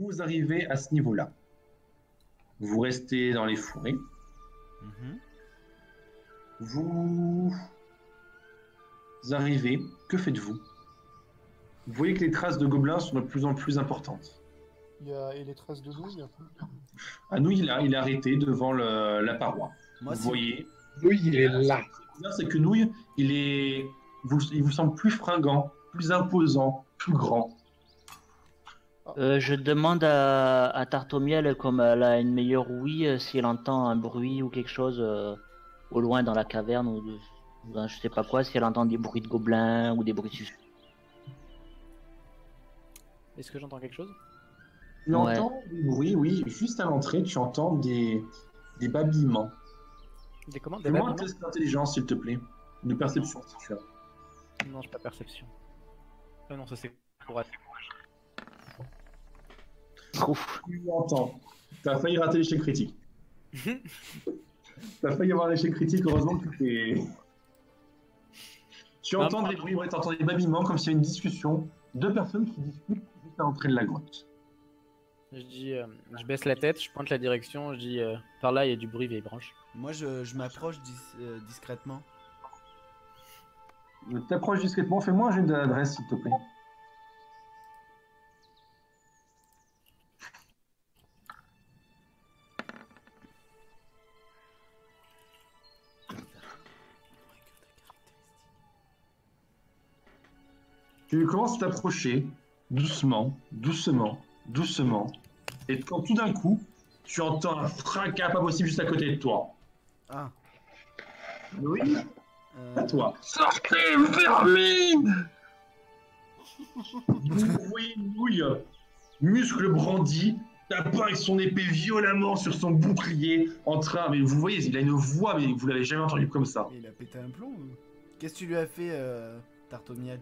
vous arrivez à ce niveau-là. Vous restez dans les forêts. Mhm. Vous arrivez. Que faites-vous? Vous voyez que les traces de gobelins sont de plus en plus importantes. Et les traces de nouilles. À nous, il est arrêté devant la paroi. Moi, Vous si... voyez. Oui, il est là. Ce qui est bizarre, c'est que Nouille, il vous semble plus fringant, plus imposant, plus grand. Je demande à Tarte au miel, comme elle a une meilleure ouïe, si elle entend un bruit ou quelque chose au loin dans la caverne ou je sais pas quoi, si elle entend des bruits de gobelins ou des bruits suspects. Est-ce que j'entends quelque chose? Tu Ouais. entends des bruits, oui, juste à l'entrée, tu entends des babillements. Des commandes? Des Fais-moi un babillements? test d'intelligence, s'il te plaît. De perception, si tu as. Non, j'ai pas perception. Ah non, ça c'est pour être. Ouf. Tu entends. Tu as failli rater l'échec critique. Tu as failli avoir l'échec critique, heureusement que tu entends des bruits, ouais, tu entends des babillements comme s'il y avait une discussion. Deux personnes qui discutent juste à l'entrée de la grotte. Je dis, je baisse la tête, je pointe la direction, je dis, par là il y a du bruit, vieille branche. Moi, je m'approche discrètement. T'approches discrètement, fais-moi un jeu d'adresse, s'il te plaît. Tu commences à t'approcher, doucement, doucement, doucement, et quand tout d'un coup, tu entends un fracas pas possible juste à côté de toi. Ah. Oui, à toi. Sortez, vermine! Vous voyez une nouille, muscle brandi, tapant avec son épée violemment sur son bouclier, en train, mais vous voyez, il a une voix, mais vous l'avez jamais entendu comme ça. Mais il a pété un plomb. Qu'est-ce que tu lui as fait, Tarte au miel?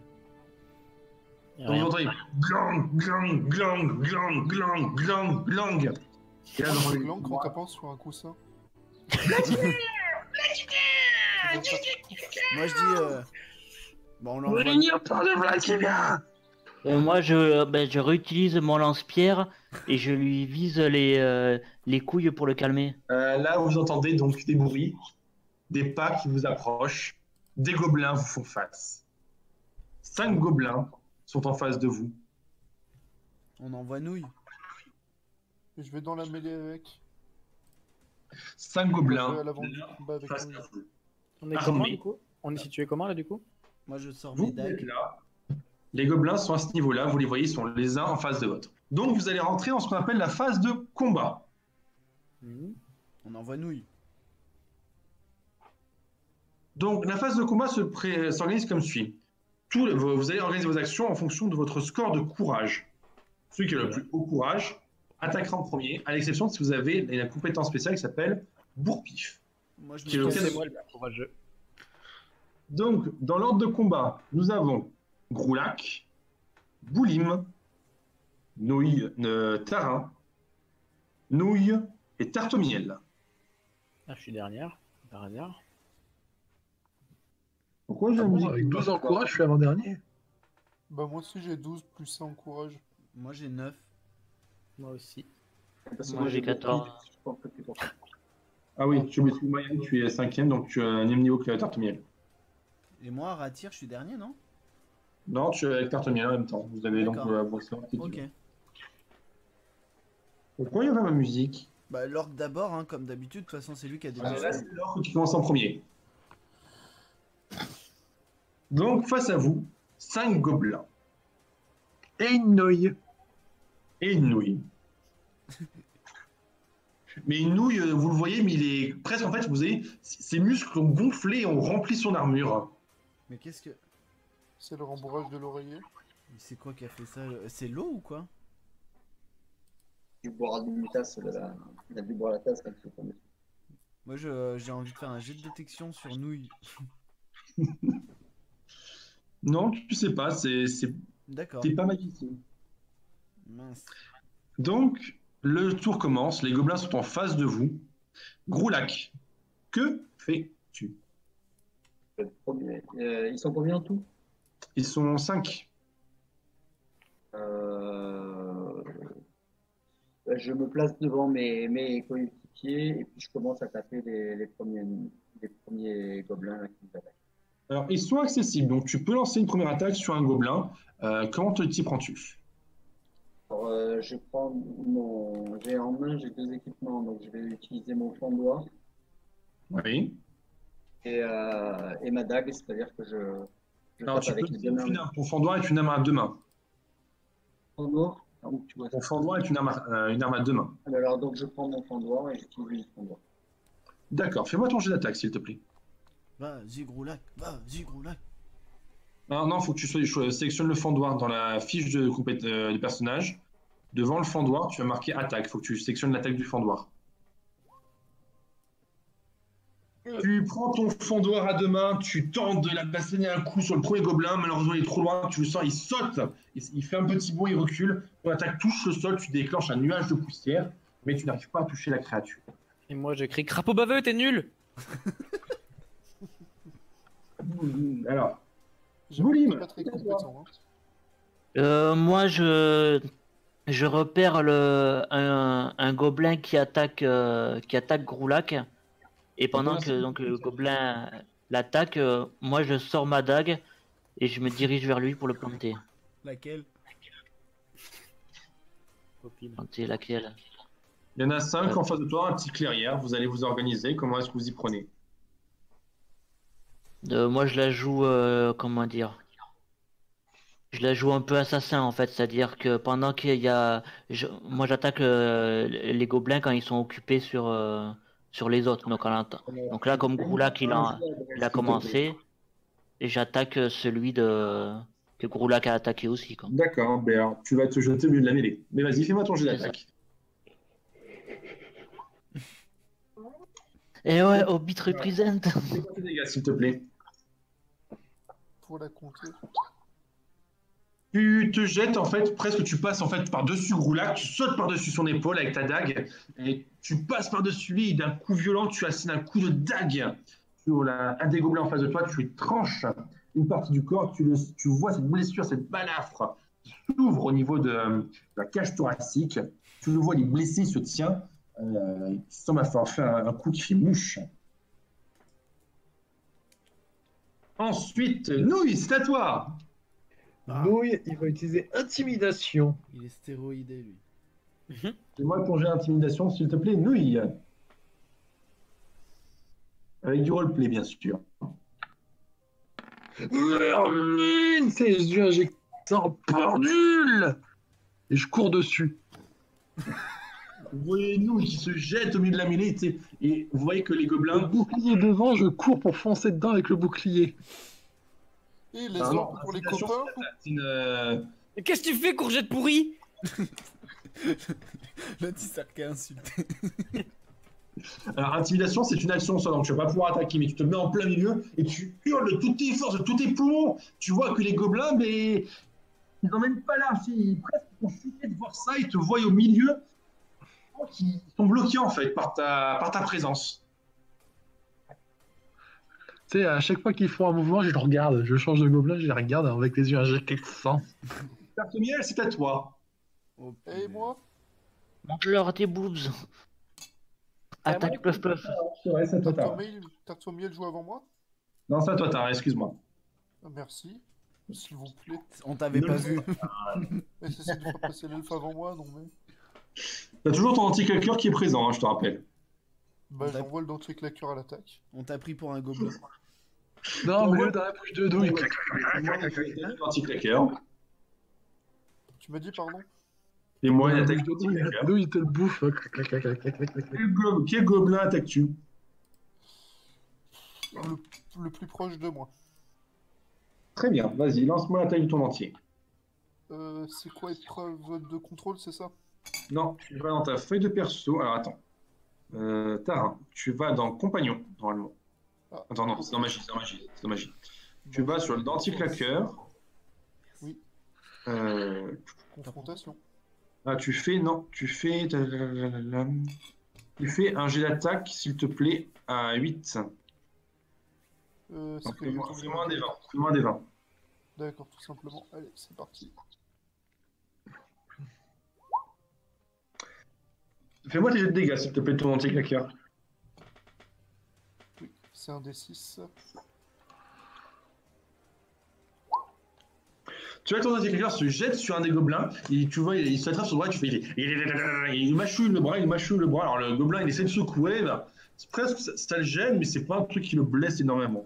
Y a Donc vous rien. entendez glang, glang, glang, glang, glang, glang, glang. Et là, dans les- Blanc quand t'as pas sur un coussin. Moi, je dis... Bon, on l'envoie... Il n'y a pas de Vladimir! Moi, je réutilise mon lance-pierre et je lui vise les couilles pour le calmer. Là, vous entendez donc des bruits, des pas qui vous approchent, des gobelins vous font face. 5 gobelins sont en face de vous. On envoie nouille. Et je vais dans la mêlée avec. 5 Je gobelins vais à l'avant du combat avec face nouilles. à vous. On est Armé. comment du coup? On est situé comment là du coup? Moi, je sors Vous mes êtes dagues. là. Les gobelins sont à ce niveau-là, vous les voyez, ils sont les uns en face de l'autre. Donc vous allez rentrer dans ce qu'on appelle la phase de combat. On envoie nouille. Donc la phase de combat s'organise comme suit. Vous allez organiser vos actions en fonction de votre score de courage. Celui qui a le plus haut courage attaquera en premier, à l'exception de si vous avez une compétence spéciale qui s'appelle bourre-pif. Moi, je Qui est me le casse. cas- C'est moi le plus courageux. Donc, dans l'ordre de combat, nous avons Groulac, Boulim, Nouille, Tarin, Nouille et Tarte au miel. Ah, je suis dernière, par hasard. Pourquoi j'ai Ah la bon, musique avec 12 en courage, je suis avant-dernier. Bah moi aussi j'ai 12 plus 1 en courage. Moi, j'ai 9. Moi aussi. Parce que Moi, j'ai 14. Ah oui, tu mets sous moyenne, tu es 5ème, donc tu as un même niveau que la Tarte au miel. Et moi, Ratir, je suis dernier, non? Non, tu es avec Tarte au miel en même temps. Vous avez donc D'accord. vos scores qui Ok. durent. Pourquoi il y a pas ma musique? Bah, l'orque d'abord, hein, comme d'habitude. De toute façon, c'est lui qui a Là, débuté. c'est l'orque qui commence en premier. Donc, face à vous, 5 gobelins Et une nouille. et une nouille. Mais une nouille, vous le voyez, mais il est presque, en fait, vous voyez, ses muscles ont gonflé et ont rempli son armure. Mais qu'est-ce que... C'est le rembourrage de l'oreiller. C'est quoi qui a fait ça? C'est l'eau ou quoi? Du boire d'une tasse, il a dû boire la tasse quand il est tombé. Moi, j'ai envie de faire un jet de détection sur nouille. Non, tu sais pas, D'accord. t'es pas magicien. Mince. Donc, le tour commence, les gobelins sont en face de vous. Groulac, que fais-tu? Ils sont combien en tout? Ils sont 5. Euh, Je me place devant mes coéquipiers et puis je commence à taper les premiers gobelins là, qui nous attaquent. Alors, ils sont accessibles, donc tu peux lancer une première attaque sur un gobelin. Comment t'y prends-tu? Alors, j'ai en main, j'ai 2 équipements, donc je vais utiliser mon fendoir Oui. et ma dague, c'est-à-dire que je Alors, tape tu peux avec les deux mains. ton fendoir est une arme à deux mains. Fendoir. Ah, où tu vois ça. Ton fendoir est une arme à deux mains. Alors, donc je prends mon fendoir et j'utilise mon fendoir. D'accord, fais-moi ton jet d'attaque, s'il te plaît. Vas-y, gros lac. Vas-y, gros lac. Non, faut que tu sélectionnes le fendoir dans la fiche du personnage. Devant le fendoir, tu vas marquer attaque. Faut que tu sélectionnes l'attaque du fendoir. Tu prends ton fendoir à deux mains, tu tentes de la bastonner un coup sur le premier gobelin. Malheureusement, il est trop loin. Tu le sens, il saute. Il fait un petit bond, il recule. Ton attaque touche le sol, tu déclenches un nuage de poussière, mais tu n'arrives pas à toucher la créature. Et moi j'écris crapaud baveux, t'es nul. Alors, J'avoue Boulim. que t'es pas très compétent. Hein. Moi, je repère un gobelin qui attaque Groulac. Et pendant que donc, le gobelin l'attaque, moi je sors ma dague et je me dirige vers lui pour le planter. Laquelle? Planter laquelle? il y en a 5 en face de toi, un petit clairière. Vous allez vous organiser. Comment est-ce que vous y prenez? Moi je la joue, comment dire? Je la joue un peu assassin en fait, c'est-à-dire que pendant qu'il y a... moi j'attaque les gobelins quand ils sont occupés sur les autres. Donc là comme Groulac il a commencé, et j'attaque celui que Groulac a attaqué aussi, quoi. D'accord, ben alors, tu vas te jeter au milieu de la mêlée. Mais vas-y, fais-moi ton jet d'attaque. Et ouais, Hobbit represent. Fais quoi tes dégâts, s'il te plaît? Pour la compter. Tu te jettes, en fait, presque tu passes en fait par-dessus Groulac, tu sautes par-dessus son épaule avec ta dague, et tu passes par-dessus lui, et d'un coup violent, tu assignes un coup de dague sur un des gobelins en face de toi, tu lui tranches une partie du corps, tu vois cette blessure, cette balafre qui s'ouvre au niveau de la cage thoracique, tu le vois, il est blessé, il se tient, il semble avoir fait un coup qui fait mouche. Ensuite, Nouille, c'est à toi. Nouille, il va utiliser intimidation. Il est stéroïdé, lui. Fais-moi ton jet d'intimidation, s'il te plaît, Nouille. Avec du roleplay, bien sûr. Vermine, c'est les yeux injectés en pendule. Et je cours dessus. Vous voyez Nouille qui se jette au milieu de la mêlée, tu sais, et vous voyez que les Le gobelins... bouclier devant, je cours pour foncer dedans avec le bouclier. Et les Ah non, ordres pour les intimidation, copains. c'est une, Mais qu'est-ce que tu fais, courgette pourrie? Là, tu sers qu'à insulter. Alors, intimidation, c'est une action seule, donc tu vas pas pouvoir attaquer, mais tu te mets en plein milieu et tu hurles de toutes tes forces, de tous tes poumons. Tu vois que les gobelins, mais ils n'emmènent pas là. Ils presque sont choqués de voir ça, ils te voient au milieu. Ils sont bloqués en fait par ta présence. Tu sais, à chaque fois qu'ils font un mouvement, je les regarde. Je change de gobelin, je les regarde avec les yeux injectés de sang. Tartemiel, c'est à toi. Oh, Et punaise. moi? Mange-leur tes boobs. Attaque pluff pluff. C'est vrai, c'est à toi, Tara. Tartomiel joue avant moi? Non, c'est à toi, Tara, excuse-moi. Ah, merci. S'il vous plaît. On t'avait pas vu. Mais c'est de faire passer l'elfe avant moi, non mais. T'as toujours ton anti-claqueur qui est présent, hein, je te rappelle. Bah On t'a- j'envoie le dentier claqueur à l'attaque. On t'a pris pour un gobelin. Non, mais dans la bouche de douille. Anti-claqueur. Tu m'as dit pardon? Et moi, il Dans la attaque bouche de douille. anti-claqueur. Douille, il te le bouffe. Quel gobelin attaques-tu? Le plus proche de moi. Très bien, vas-y, lance-moi l'attaque de ton entier. C'est quoi épreuve de contrôle, c'est ça? Non, tu vas dans ta feuille de perso. Alors attends. Tara, tu vas dans compagnon, normalement. Ah. Attends, non, c'est dans magie, c'est dans magie. Tu vas sur le denti-claqueur. Oui. Euh, Confrontation. tu fais un jet d'attaque, s'il te plaît, à 8. C'est que j'ai tombé Fais-moi un dans- des 20. Fais-moi un des 20. D'accord, tout simplement. Allez, c'est parti. Fais-moi tes jets de dégâts, s'il te plaît, ton anti-claqueur. Oui, c'est un D6. Tu vois que ton anti-claqueur se jette sur un des gobelins, et tu vois, il se attrape sur le bras, tu fais. Il mâchouille le bras, il mâchouille le bras. Alors le gobelin, il essaie de secouer, là. C'est presque, ça le gêne, mais c'est pas un truc qui le blesse énormément.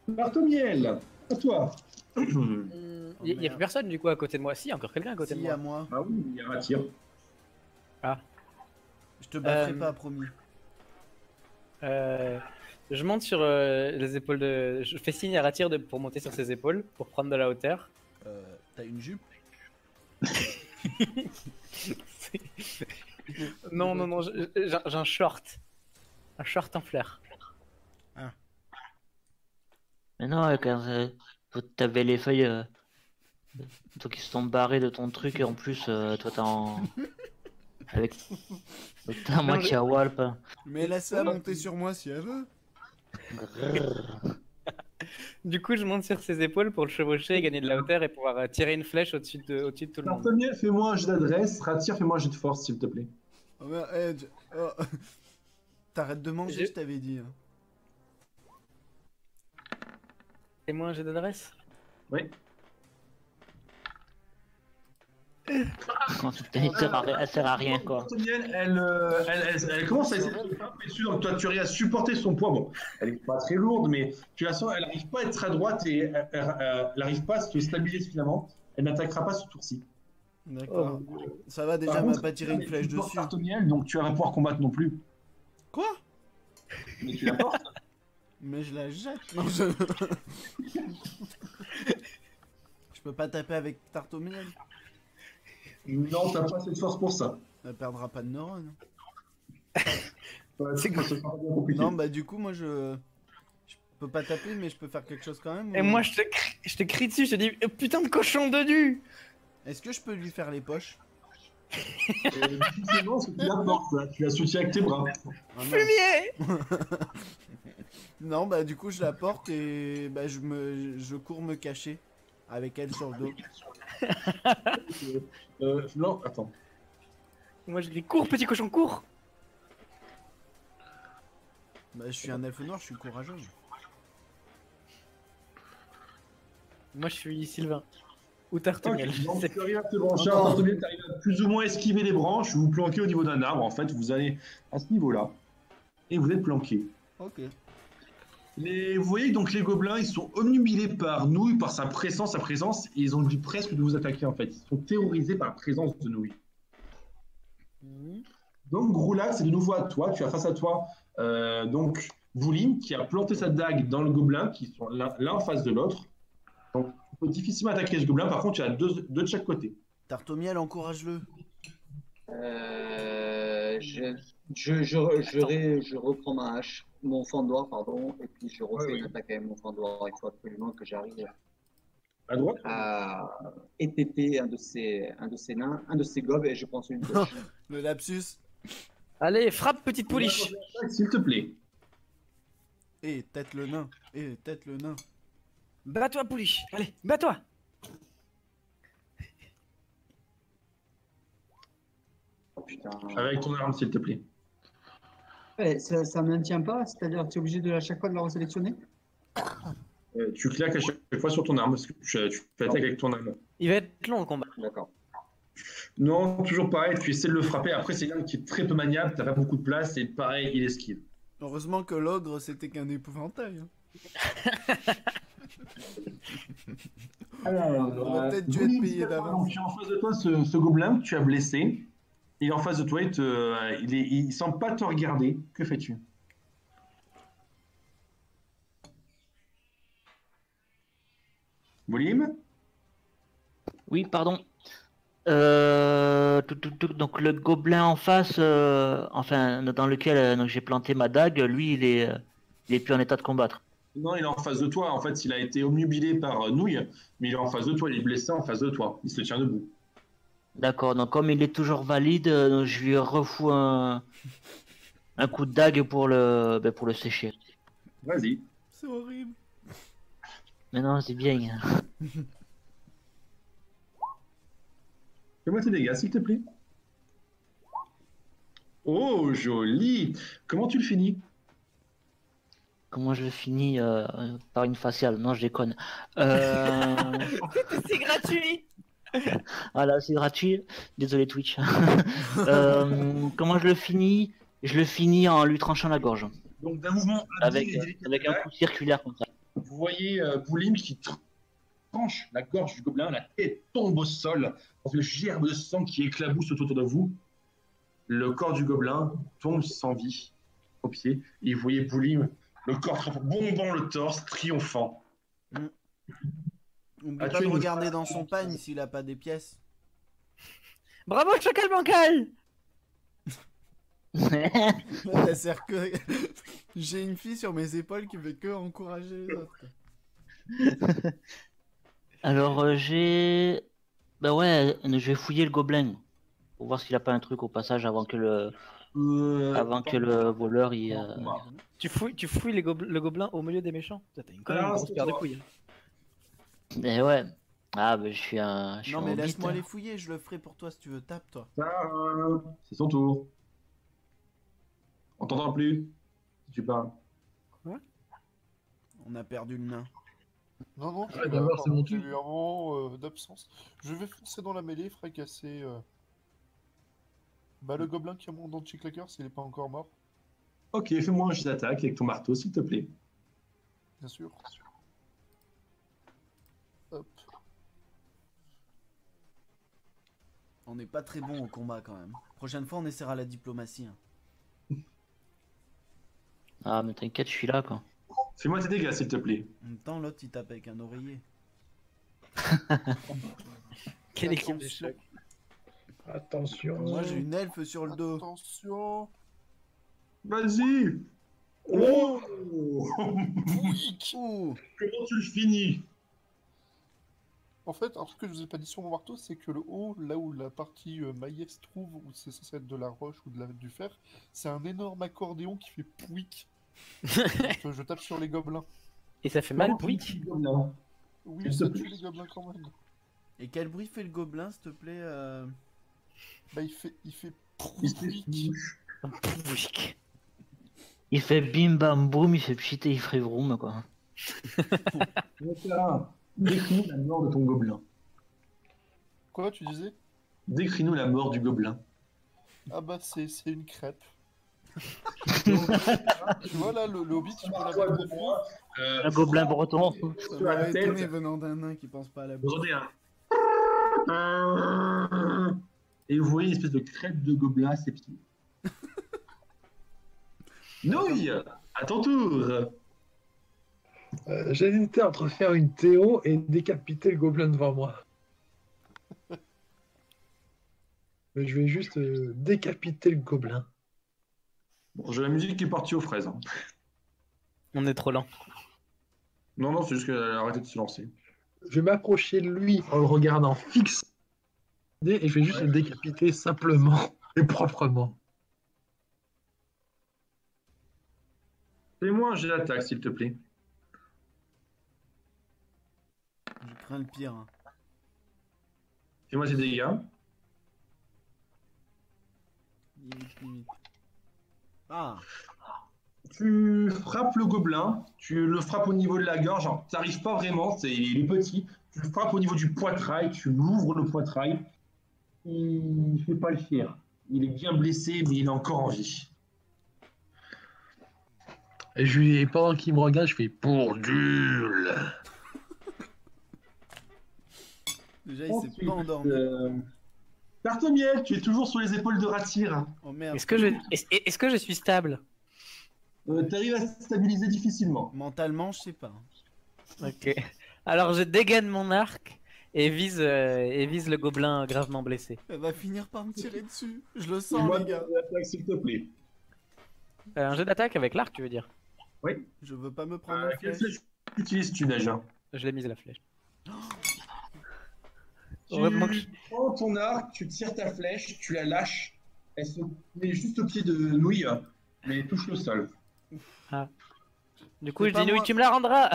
Bartomiel, à toi. Il y a plus personne du coup à côté de moi. Si, il y a encore quelqu'un à côté de Si, moi. à moi. Ah oui, il y a un tir. Je te battrai Euh, pas, promis. Je monte sur les épaules de. Je fais signe à Ratir pour monter sur ses épaules, pour prendre de la hauteur. T'as une jupe? Non, j'ai un short. Un short en fleurs. Mais non, quand t'avais les feuilles toi qui se sont barrées de ton truc et en plus toi t'es en. Avec t'es à moitié à Walp. Mais laisse-la monter sur moi si elle veut. Du coup, je monte sur ses épaules pour le chevaucher, gagner de la hauteur et pouvoir tirer une flèche au-dessus de tout le monde. Bartomiel, fais-moi un jet d'adresse. Ratir, fais-moi un jet de force, s'il te plaît. Oh, merde, Edge. Oh. T'arrêtes de manger, J'ai- je t'avais dit. Hein. Et moi, j'ai d'adresse. Oui. Elle sert à rien quoi. Bartomiel, elle commence à essayer de te frapper dessus, donc toi tu arrives à supporter son poids. Bon, elle est pas très lourde, mais tu la sens, elle n'arrive pas à être à droite et elle n'arrive pas à se stabiliser suffisamment. Elle n'attaquera pas ce tour-ci. D'accord. Ça va déjà, Par m'a contre, pas tiré une tu flèche portes dessus. Bartomiel, donc tu vas pas pouvoir combattre non plus. Quoi? Mais tu la portes. Mais je la jette. Non, je... je peux pas taper avec Tartomiel. Non, t'as pas assez de force pour ça. Elle perdra pas de neurones. C'est compliqué. Non, bah du coup, moi je peux pas taper, mais je peux faire quelque chose quand même. Et ou- moi, je te crie dessus, je te dis putain de cochon de nu. Est-ce que je peux lui faire les poches? Difficilement, parce que tu la portes, là. Tu la soutiens avec tes bras. Ah, non. Fumier. Non, bah du coup, je la porte et bah je cours me cacher avec elle sur le dos. Non, attends. Moi, je dis cours, petit cochon, cours. Bah je suis un elfe noir, je suis courageux. Moi, je suis Sylvain. Ou Tartemiel. Ok, donc C'est- tu arrives à te brancher, Non, non. Bartomiel, tu arrives à plus ou moins esquiver les branches, vous vous planquez au niveau d'un arbre, en fait, vous allez à ce niveau-là, et vous êtes planqué. Ok. Vous voyez donc les gobelins, ils sont omnubilés par Nouille, par sa présence, et ils ont envie presque de vous attaquer en fait. Ils sont terrorisés par la présence de Nouille. Donc Groulax, c'est de nouveau à toi, tu as face à toi donc Voulim qui a planté sa dague dans le gobelin, qui sont l'un en face de l'autre. Donc tu peux difficilement attaquer ce gobelin, par contre tu as deux de chaque côté. Tartomiel, encourage-le. Je reprends ma hache, mon fendoir, pardon, et puis je refais une attaque avec mon fendoir. Il faut absolument que j'arrive À droite à étêter un de ces nains, un de ces gobes, et je prends celui de gauche. Le lapsus. Allez, frappe, petite pouliche. S'il te plaît. Et tête le nain. Et tête le nain. Bats-toi, pouliche. Allez, bats-toi. Oh putain. Avec ton arme, s'il te plaît. Ouais, ça maintient pas, c'est-à-dire que tu es obligé de à chaque fois de la resélectionner. Tu claques à chaque fois sur ton arme, parce que tu fais attaque avec ton arme. Il va être long le combat. D'accord. Non, toujours pareil, tu essaies de le frapper. Après, c'est une arme qui est très peu maniable, t'as pas beaucoup de place, et pareil, il esquive. Heureusement que l'ogre c'était qu'un épouvantail. Hein. Alors, On va peut-être dû être payé d'avance. Donc, tu as en face de toi ce gobelin que tu as blessé. Il est en face de toi, il semble pas te regarder. Que fais-tu? Volume? Oui, pardon. Donc le gobelin en face, enfin dans lequel donc, j'ai planté ma dague, lui il est plus en état de combattre. Non, il est en face de toi. En fait, il a été omnubilé par Nouille, mais il est en face de toi. Il est blessé en face de toi. Il se tient debout. D'accord, donc comme il est toujours valide, je lui refous un coup de dague pour le sécher. Vas-y. C'est horrible. Mais non, c'est bien. Fais-moi tes dégâts, s'il te plaît. Oh, joli. Comment tu le finis? Comment je le finis par une faciale? Non, je déconne. C'est gratuit. Voilà, c'est gratuit. Désolé Twitch. Comment je le finis? Je le finis en lui tranchant la gorge. Donc, d'un mouvement Avec, habile et délicat, avec un coup circulaire comme ça. vous voyez Boulim qui tranche la gorge du gobelin, la tête tombe au sol, dans une gerbe de sang qui éclabousse tout autour de vous. Le corps du gobelin tombe sans vie au pied, et vous voyez Boulim, le corps bombant le torse, triomphant. Oublie Ah, pas tu de es une regarder femme. dans son pagne s'il a pas des pièces. Bravo, Chacal Bancal. Ça sert que. J'ai une fille sur mes épaules qui fait que encourager les autres. Alors j'ai... Bah ouais, je vais fouiller le gobelin. Pour voir s'il a pas un truc au passage avant que le voleur il... Tu fouilles le gobelin au milieu des méchants. T'as une quand même une Alors, grosse c'est paire de toi. couilles. Eh ouais. Ah bah je suis un... je suis Non un mais hobbit, laisse-moi hein. les fouiller, je le ferai pour toi si tu veux. Tape toi. C'est son tour. On t'entend plus si tu parles. On a perdu le nain. Non, non, Ouais, d'abord, c'est mon j'ai tour. eu un moment d'absence. Je vais foncer dans la mêlée, fracasser le gobelin qui a mon dent de Clacker s'il n'est pas encore mort, Ok, fais-moi un jet d'attaque avec ton marteau, s'il te plaît. bien sûr. Hop. On n'est pas très bon au combat quand même. Prochaine fois on essaiera la diplomatie. Hein. Ah mais t'inquiète, je suis là quoi. Fais-moi tes dégâts, s'il te plaît. En même temps l'autre il tape avec un oreiller. Quelle équipe de Attention. choc. Attention. Moi j'ai une elfe sur le dos. Attention. Vas-y. Oh Ouh. Comment tu le finis? En fait, alors ce que je vous ai pas dit sur mon marteau, c'est que le haut, là où la partie maillet se trouve, où c'est censé être de la roche ou du fer, c'est un énorme accordéon qui fait pouic. Donc, je tape sur les gobelins. Et ça fait mal, Comment tu oui. tues le gobelin? Oui, S'il te ça plaît. tue les gobelins quand même. Et quel bruit fait le gobelin s'il te plaît Bah, il fait Il se fait pouic. Pouic. Il fait bim bam boum, il fait pchit et il ferait vroom quoi. Nicolas, décris-nous la mort de ton gobelin. Quoi, tu disais? Décris-nous la mort du gobelin. Ah bah, c'est une crêpe. Tu vois là, le hobbit, tu peux la mettre au feu. Un gobelin breton. Ça Sur la m'aurait tête. étonné venant d'un nain qui pense pas à la Vous bouffe. entendez un... Et vous voyez une espèce de crête de gobelin à ses pieds. Nouille, à ton tour. J'hésitais entre faire une Théo et décapiter le gobelin devant moi. Mais je vais juste décapiter le gobelin. Bon, j'ai la musique qui est partie aux fraises. Hein. On est trop lent. Non, non, c'est juste qu'elle a arrêté de se lancer. Je vais m'approcher de lui en le regardant fixe et je vais juste le décapiter simplement et proprement. Fais-moi un jet d'attaque, s'il te plaît. Je crains le pire. Hein. Fais-moi tes dégâts. Limite. Ah. Tu frappes le gobelin, tu le frappes au niveau de la gorge, genre, t'arrives pas vraiment, il est petit, tu le frappes au niveau du poitrail, tu l'ouvres le poitrail, il fait pas le fier. Il est bien blessé, mais il est encore en vie. Et pendant qu'il me regarde, je fais Bourdule. Déjà il s'est pas endormi. Tartomiel, tu es toujours sur les épaules de Ratir. Oh merde. Est-ce que je suis stable? T'arrives à se stabiliser difficilement. Mentalement je sais pas. Ok. Alors je dégaine mon arc et vise le gobelin gravement blessé. Elle va finir par me tirer dessus. Je le sens Fais-moi les gars. tes attaques, s'il te plaît. Un jeu d'attaque avec l'arc, tu veux dire? Oui. Je veux pas me prendre une Quelle flèche. flèche utilises-tu déjà? Je l'ai mise la flèche. Tu Heureusement que je- prends ton arc, tu tires ta flèche, tu la lâches. Elle se met juste au pied de Nouille, mais elle touche le sol. Du coup, C'est je pas dis, Nouille, moi. tu me la rendras.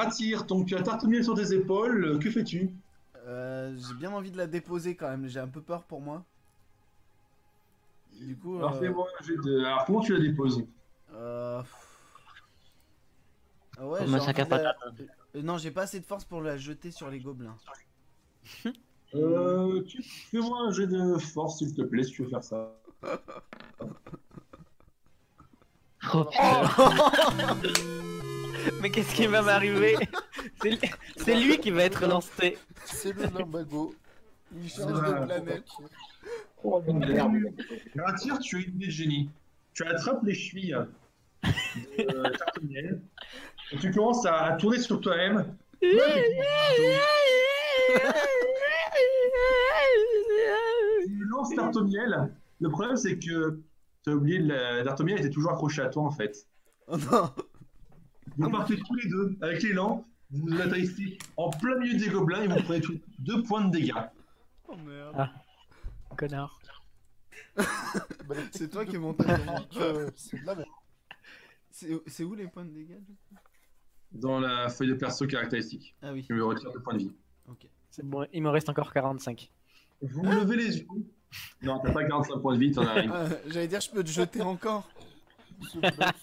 Ratir, donc tu as Tartemiel sur tes épaules, que fais-tu? J'ai bien envie de la déposer quand même, j'ai un peu peur pour moi. Du coup, Alors fais-moi un jet de... Alors comment tu la déposes? Ah ouais, Comme j'ai un envie sac à de la- patates. Non, j'ai pas assez de force pour la jeter sur les gobelins. Fais-moi un jet de force, s'il te plaît, si tu veux faire ça. Oh putain. Mais qu'est-ce qui va m'arriver? C'est lui qui va être lancé. C'est le lumbago. Il change de planète. Oh merde. Ratir, tu as une idée de génie. Tu attrapes les chevilles de Tartemiel et tu commences à tourner sur toi-même. Tu lances Tartemiel. Le problème, c'est que tu as oublié, Tartemiel était toujours accroché à toi en fait. Oh non. Vous partez tous les deux avec l'élan, vous vous atterrissez en plein milieu des gobelins et vous prenez tous 2 points de dégâts. Oh merde. Ah. Connard. Bah, C'est toi qui es monté sur moi. C'est de la merde. C'est où les points de dégâts? Dans la feuille de perso caractéristique. Ah oui. Tu me retires 2 points de vie. Ok. C'est bon, il me reste encore 45. Vous levez les yeux. Non, t'as pas 45 points de vie, t'en as rien. J'allais dire, je peux te jeter encore. Ce bluff.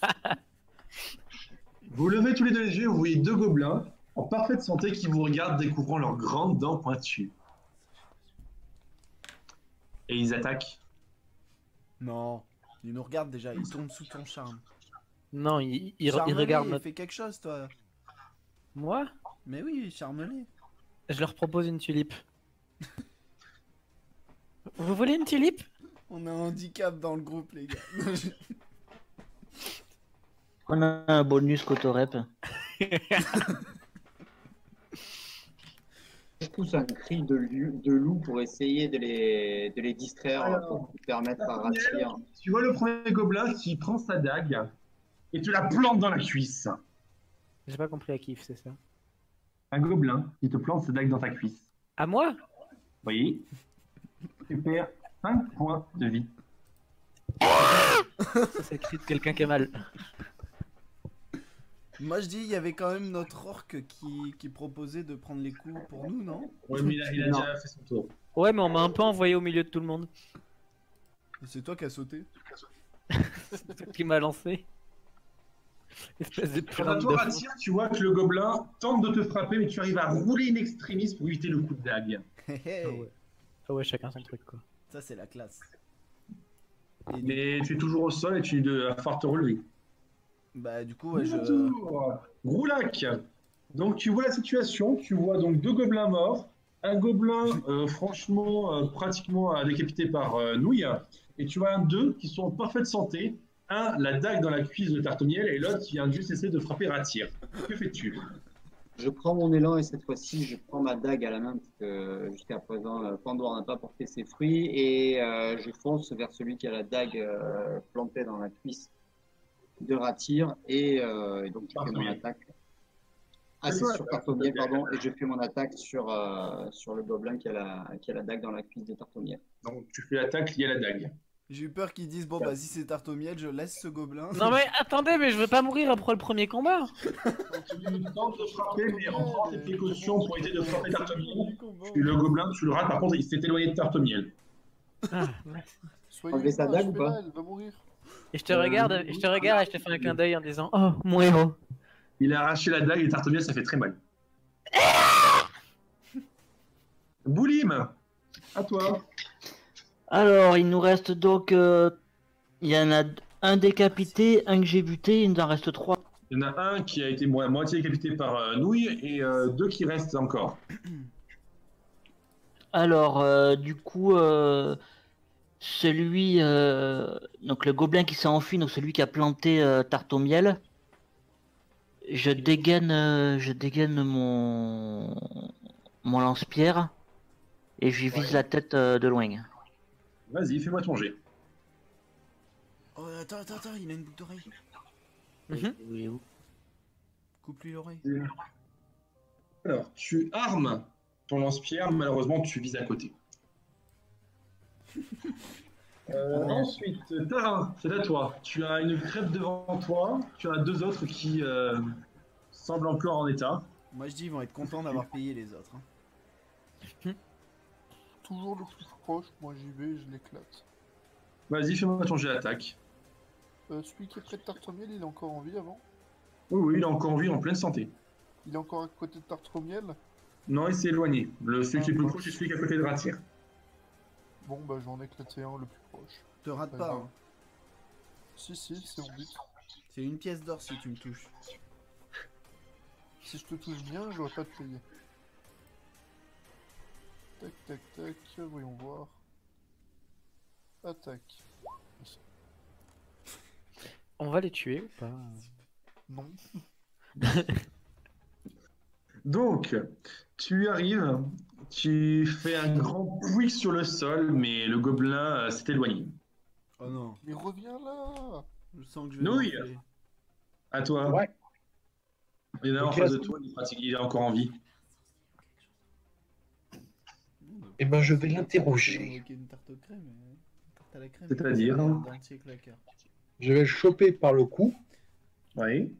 Vous levez tous les 2 les yeux, vous voyez 2 gobelins en parfaite santé qui vous regardent découvrant leurs grandes dents pointues. Et ils attaquent. Non. Il nous regarde déjà, il tombe sous ton charme. Non, il Charme-les, regarde notre... fais quelque chose, toi. Moi? Mais oui, charme-les. Je leur propose une tulipe. Vous voulez une tulipe? On a un handicap dans le groupe, les gars. On a un bonus qu'autorep. Je pousse un cri de loup pour essayer de les distraire, pour permettre à Ratir. Tu vois le premier gobelin qui prend sa dague et te la plante dans la cuisse. J'ai pas compris à kiff, c'est ça. Un gobelin qui te plante sa dague dans ta cuisse. À moi? Vous voyez? Tu perds 5 points de vie. Ça, c'est le cri de quelqu'un qui a mal. Moi, je dis, il y avait quand même notre orc qui proposait de prendre les coups pour nous, non? Ouais, mais il a Non. déjà fait son tour. Ouais, mais on m'a un peu envoyé au milieu de tout le monde. C'est toi qui as sauté. C'est toi qui m'a lancé. Espèce de Quand purin à de toi, fou. Ratir, tu vois que le gobelin tente de te frapper, mais tu arrives à rouler in extremis pour éviter le coup de dague. Hé, hé. Ah ouais. Ah ouais, chacun son truc, quoi. Ça, c'est la classe. Et du- Mais tu es toujours au sol et tu vas falloir te relever. Bah, du coup, ouais, Roulac. Donc tu vois la situation, tu vois donc 2 gobelins morts, un gobelin franchement pratiquement décapité par Nouille, et tu vois 2 qui sont en parfaite santé, un la dague dans la cuisse de Tartemiel et l'autre qui vient juste essayer de frapper Ratir. Que fais-tu? Je prends mon élan et cette fois-ci, je prends ma dague à la main parce que jusqu'à présent, Pandore n'a pas porté ses fruits et je fonce vers celui qui a la dague plantée dans la cuisse de Ratir et donc je fais mon attaque. Ah, c'est sur Tartemiel, pardon, et je fais mon attaque sur le gobelin qui a la dague dans la cuisse de Tartemiel. Donc tu fais l'attaque liée à la dague. j'ai eu peur qu'ils disent, bon, bah, si c'est Tartomiel, je laisse ce gobelin. Non mais attendez, mais je veux pas mourir après le premier combat. Donc tu tentes de frapper, mais en prenant tes précautions pour éviter de frapper Tartemiel. Le gobelin, tu le rates, par contre il s'est éloigné de Tartemiel. Ah, ouais. Soyez Enlever sa là, dague je ou fais pas là, elle va mourir. Et je te regarde, et je te fais un clin d'œil en disant oh mon héros. Il a arraché la dague et Tartemiel, ça fait très mal. Boulim, à toi. Alors, il nous reste donc. Il y en a un décapité, un que j'ai buté, il nous en reste 3. Il y en a un qui a été moitié décapité par Nouille et 2 qui restent encore. Alors, du coup, celui. Donc, le gobelin qui s'est enfui, donc celui qui a planté Tartomiel. Je dégaine mon lance-pierre et je lui vise la tête de loin. Vas-y, fais-moi ton jet. Oh, attends, il a une boucle d'oreille. Oui, où Coupe-lui l'oreille. Alors, tu armes ton lance-pierre, malheureusement, tu vises à côté. Ensuite, Tarin, c'est à toi. Tu as une crêpe devant toi, tu en as 2 autres qui semblent encore en état. Moi je dis ils vont être contents d'avoir payé les autres. Hein. Toujours le plus proche, moi j'y vais, je l'éclate. Vas-y, fais-moi ton jet d'attaque. Celui qui est près de Tartomiel, il est encore en vie avant? Oui, oui, il est encore en vie, en pleine santé. Il est encore à côté de Tartomiel? Non, il s'est éloigné. Celui qui est plus proche, c'est celui qui est à côté de Ratir. Bon, bah j'en ai éclaté un le plus proche. Te rate Pas pas. grave. Hein. Si, c'est mon but. C'est une pièce d'or si tu me touches. Si je te touche bien, je dois pas te payer. Tac, tac, tac, voyons voir. Attaque. On va les tuer ou pas? Non. Donc, tu arrives, tu fais un grand pouic sur le sol, mais le gobelin s'est éloigné. Oh non, Mais reviens là! je sens que je vais Nouille. m'enfler. À toi. Ouais. Il est là en Ok, face de est-ce toi, il est encore en vie. Eh ben, je vais l'interroger. Ok, une tarte aux crème, une tarte à la crème. C'est-à-dire un dentier claqueur. Je vais le choper par le cou. Oui.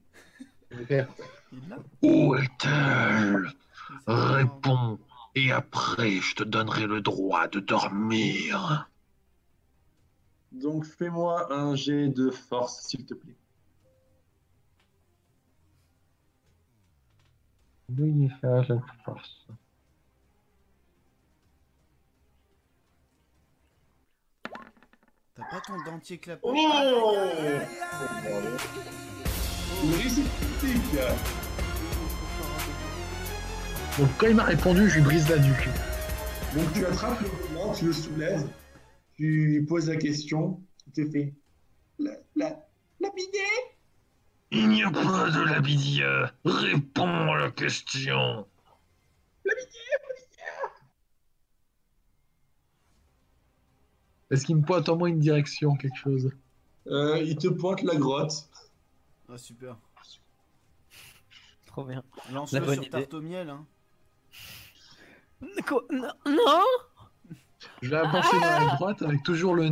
Je vais faire Il l'a. Où est-elle? Mais c'est pas grave. Réponds, et après je te donnerai le droit de dormir. Donc, fais-moi un jet de force, s'il te plaît. Veuillez faire un jet de force. T'as pas ton dentier claqueur. Une réussite critique. Donc quand il m'a répondu, je lui brise la nuque. Donc, tu attrapes le gobelin, tu le soulèves, tu lui poses la question, il te fait lapidé. Il n'y a pas de labidie. Réponds à la question. Est-ce qu'il me pointe en moi une direction, quelque chose? Il te pointe la grotte. Ah super. Trop bien. Lance-le La bonne sur idée. tarte au miel. Hein. Non. Je vais avancer dans la grotte avec toujours le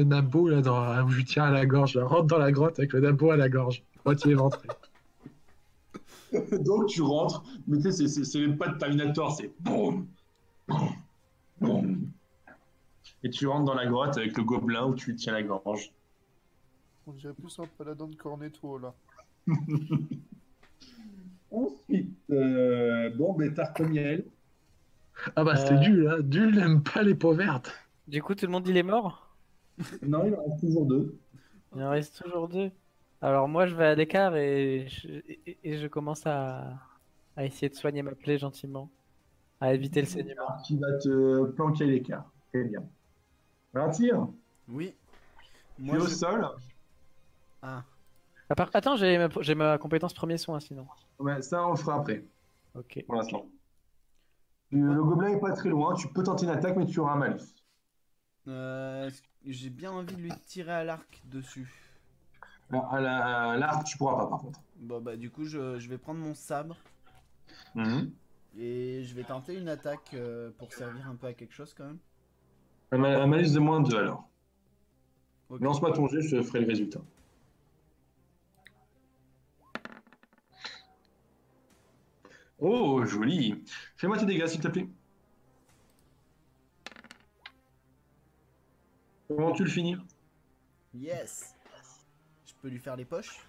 nabo là où je tiens à la gorge. Je rentre dans la grotte avec le nabo à la gorge, moitié éventré. Donc tu rentres, mais tu sais, c'est pas de Terminator, c'est boum, boum, boum. Et tu rentres dans la grotte avec le gobelin où tu lui tiens la gorge. On dirait plus un paladin de Cornetto là. Ensuite, bon, ben Tartomiel. Ah bah c'était Dul, hein. Dul n'aime pas les peaux vertes. Du coup, tout le monde il est mort? Non, il en reste toujours deux. Il en reste toujours deux. Alors moi, je vais à l'écart et je commence à essayer de soigner ma plaie gentiment, à éviter le saignement. Tu vas te planquer à l'écart. Très bien. Ratir, Oui. tu es Moi au je... sol. Ah. Attends, j'ai ma compétence premier soin sinon. Ouais, ça, on le fera après, Ok. pour l'instant. Le gobelin est pas très loin. Tu peux tenter une attaque, mais tu auras un malus. J'ai bien envie de lui tirer à l'arc dessus. Alors, à l'arc, tu pourras pas, par contre. Bon bah du coup je vais prendre mon sabre et je vais tenter une attaque pour servir un peu à quelque chose quand même. Un malus de moins 2, alors. Ok. Lance-moi ton jet, je te ferai le résultat. Oh, joli. Fais-moi tes dégâts, s'il te plaît. Comment tu le finis? Yes. Je peux lui faire les poches?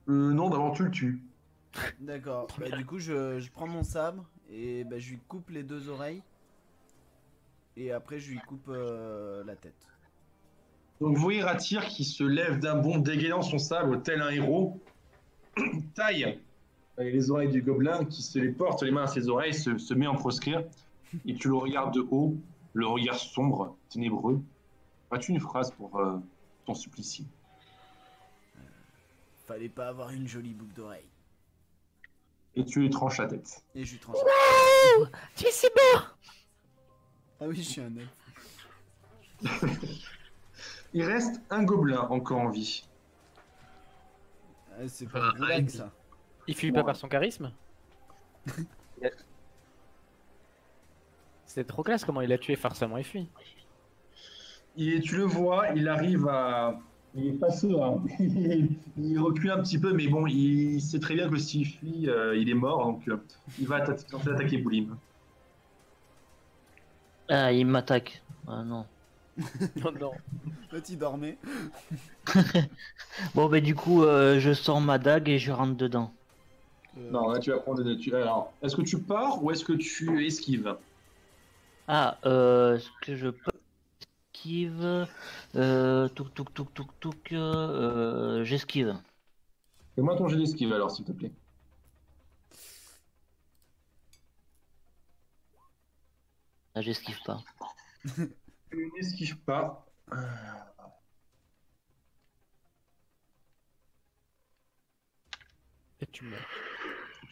Non, d'abord tu le tues. D'accord. Bah du coup je prends mon sabre et bah, je lui coupe les deux oreilles. Et après je lui coupe la tête. Donc vous voyez Ratir qui se lève d'un bond dégainant son sabre tel un héros, taille les oreilles du gobelin qui se les porte les mains à ses oreilles, se met en proscrire, et tu le regardes de haut, le regard sombre, ténébreux. As-tu une phrase pour ton supplicié? Fallait pas avoir une jolie boucle d'oreille. Et tu lui tranches la tête. Et je lui tranche. Tu es si beau. Ah oui je suis un elfe. Il reste un gobelin encore en vie. Ah, c'est pas Goulag ça. Il fuit pas par son charisme? C'est trop classe comment il a tué, forcément il fuit. Et tu le vois, il arrive à Il est pas serein. Il recule un petit peu, mais bon, il sait très bien que s'il fuit, il est mort, donc il va tenter d'attaquer Boulim. Ah, il m'attaque. Ah non. Oh non. Là, tu dormais. Bon, bah, du coup, je sors ma dague et je rentre dedans. Non, là tu vas prendre des natures. Alors, est-ce que tu pars ou est-ce que tu esquives? Ah, est-ce que je peux esquive? Touk. J'esquive. Fais-moi ton jet d'esquive alors, s'il te plaît. Ah, j'esquive pas. Tu n'esquives pas. Et tu meurs.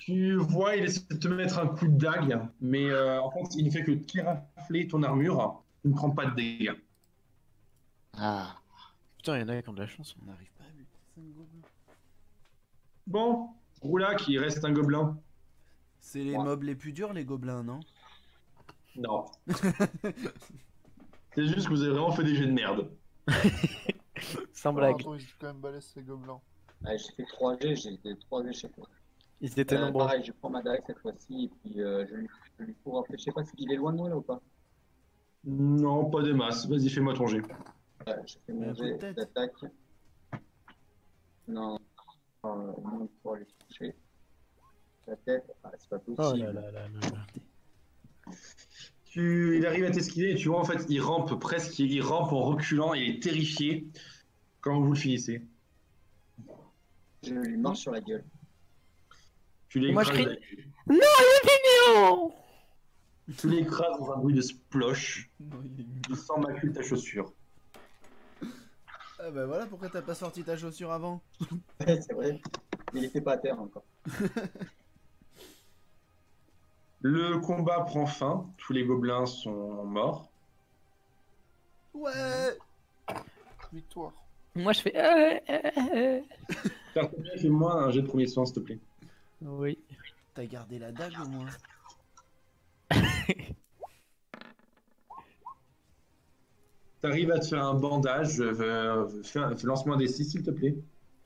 Tu vois, il essaie de te mettre un coup de dague, mais en fait, il ne fait que tirafler ton armure. Tu ne prends pas de dégâts. Ah. Putain, il y en a qui ont de la chance. On n'arrive pas à buter 5 gobelins. Bon, Roulac, il reste un gobelin. C'est les mobs les plus durs, les gobelins, non? Non. C'est juste que vous avez vraiment fait des jets de merde. Sans blague. Attends, ils étaient quand même balèzes ces gobelins. Ouais, j'ai fait 3G, j'ai été 3G chez toi. Ils étaient nombreux. Pareil, je prends ma dague cette fois-ci et puis je lui cours après. Je sais pas s'il est loin de moi là ou pas. Non, pas des masses. Vas-y, fais-moi ton jet. J'ai fait mon Un coup de jet tête. d'attaque. Non, non, pour aller toucher. La tête, c'est pas Oh possible. là là là là. Il arrive à t'esquiver et tu vois, en fait, il rampe presque, il rampe en reculant et il est terrifié quand vous le finissez. Je lui marche sur la gueule. Tu Moi, je l'écrases crie- Non. tu l'écrases dans un bruit de splosh. Non, il est nul. Il sent macule ta chaussure. Ah bah voilà pourquoi t'as pas sorti ta chaussure avant. Ouais, c'est vrai. Mais il était pas à terre encore. Le combat prend fin. Tous les gobelins sont morts. Ouais. Victoire. Moi, je fais. Fais-moi un jet de premier soin, s'il te plaît. Oui. T'as gardé la dague au moins. T'arrives à te faire un bandage. Lance-moi des 6, s'il te plaît.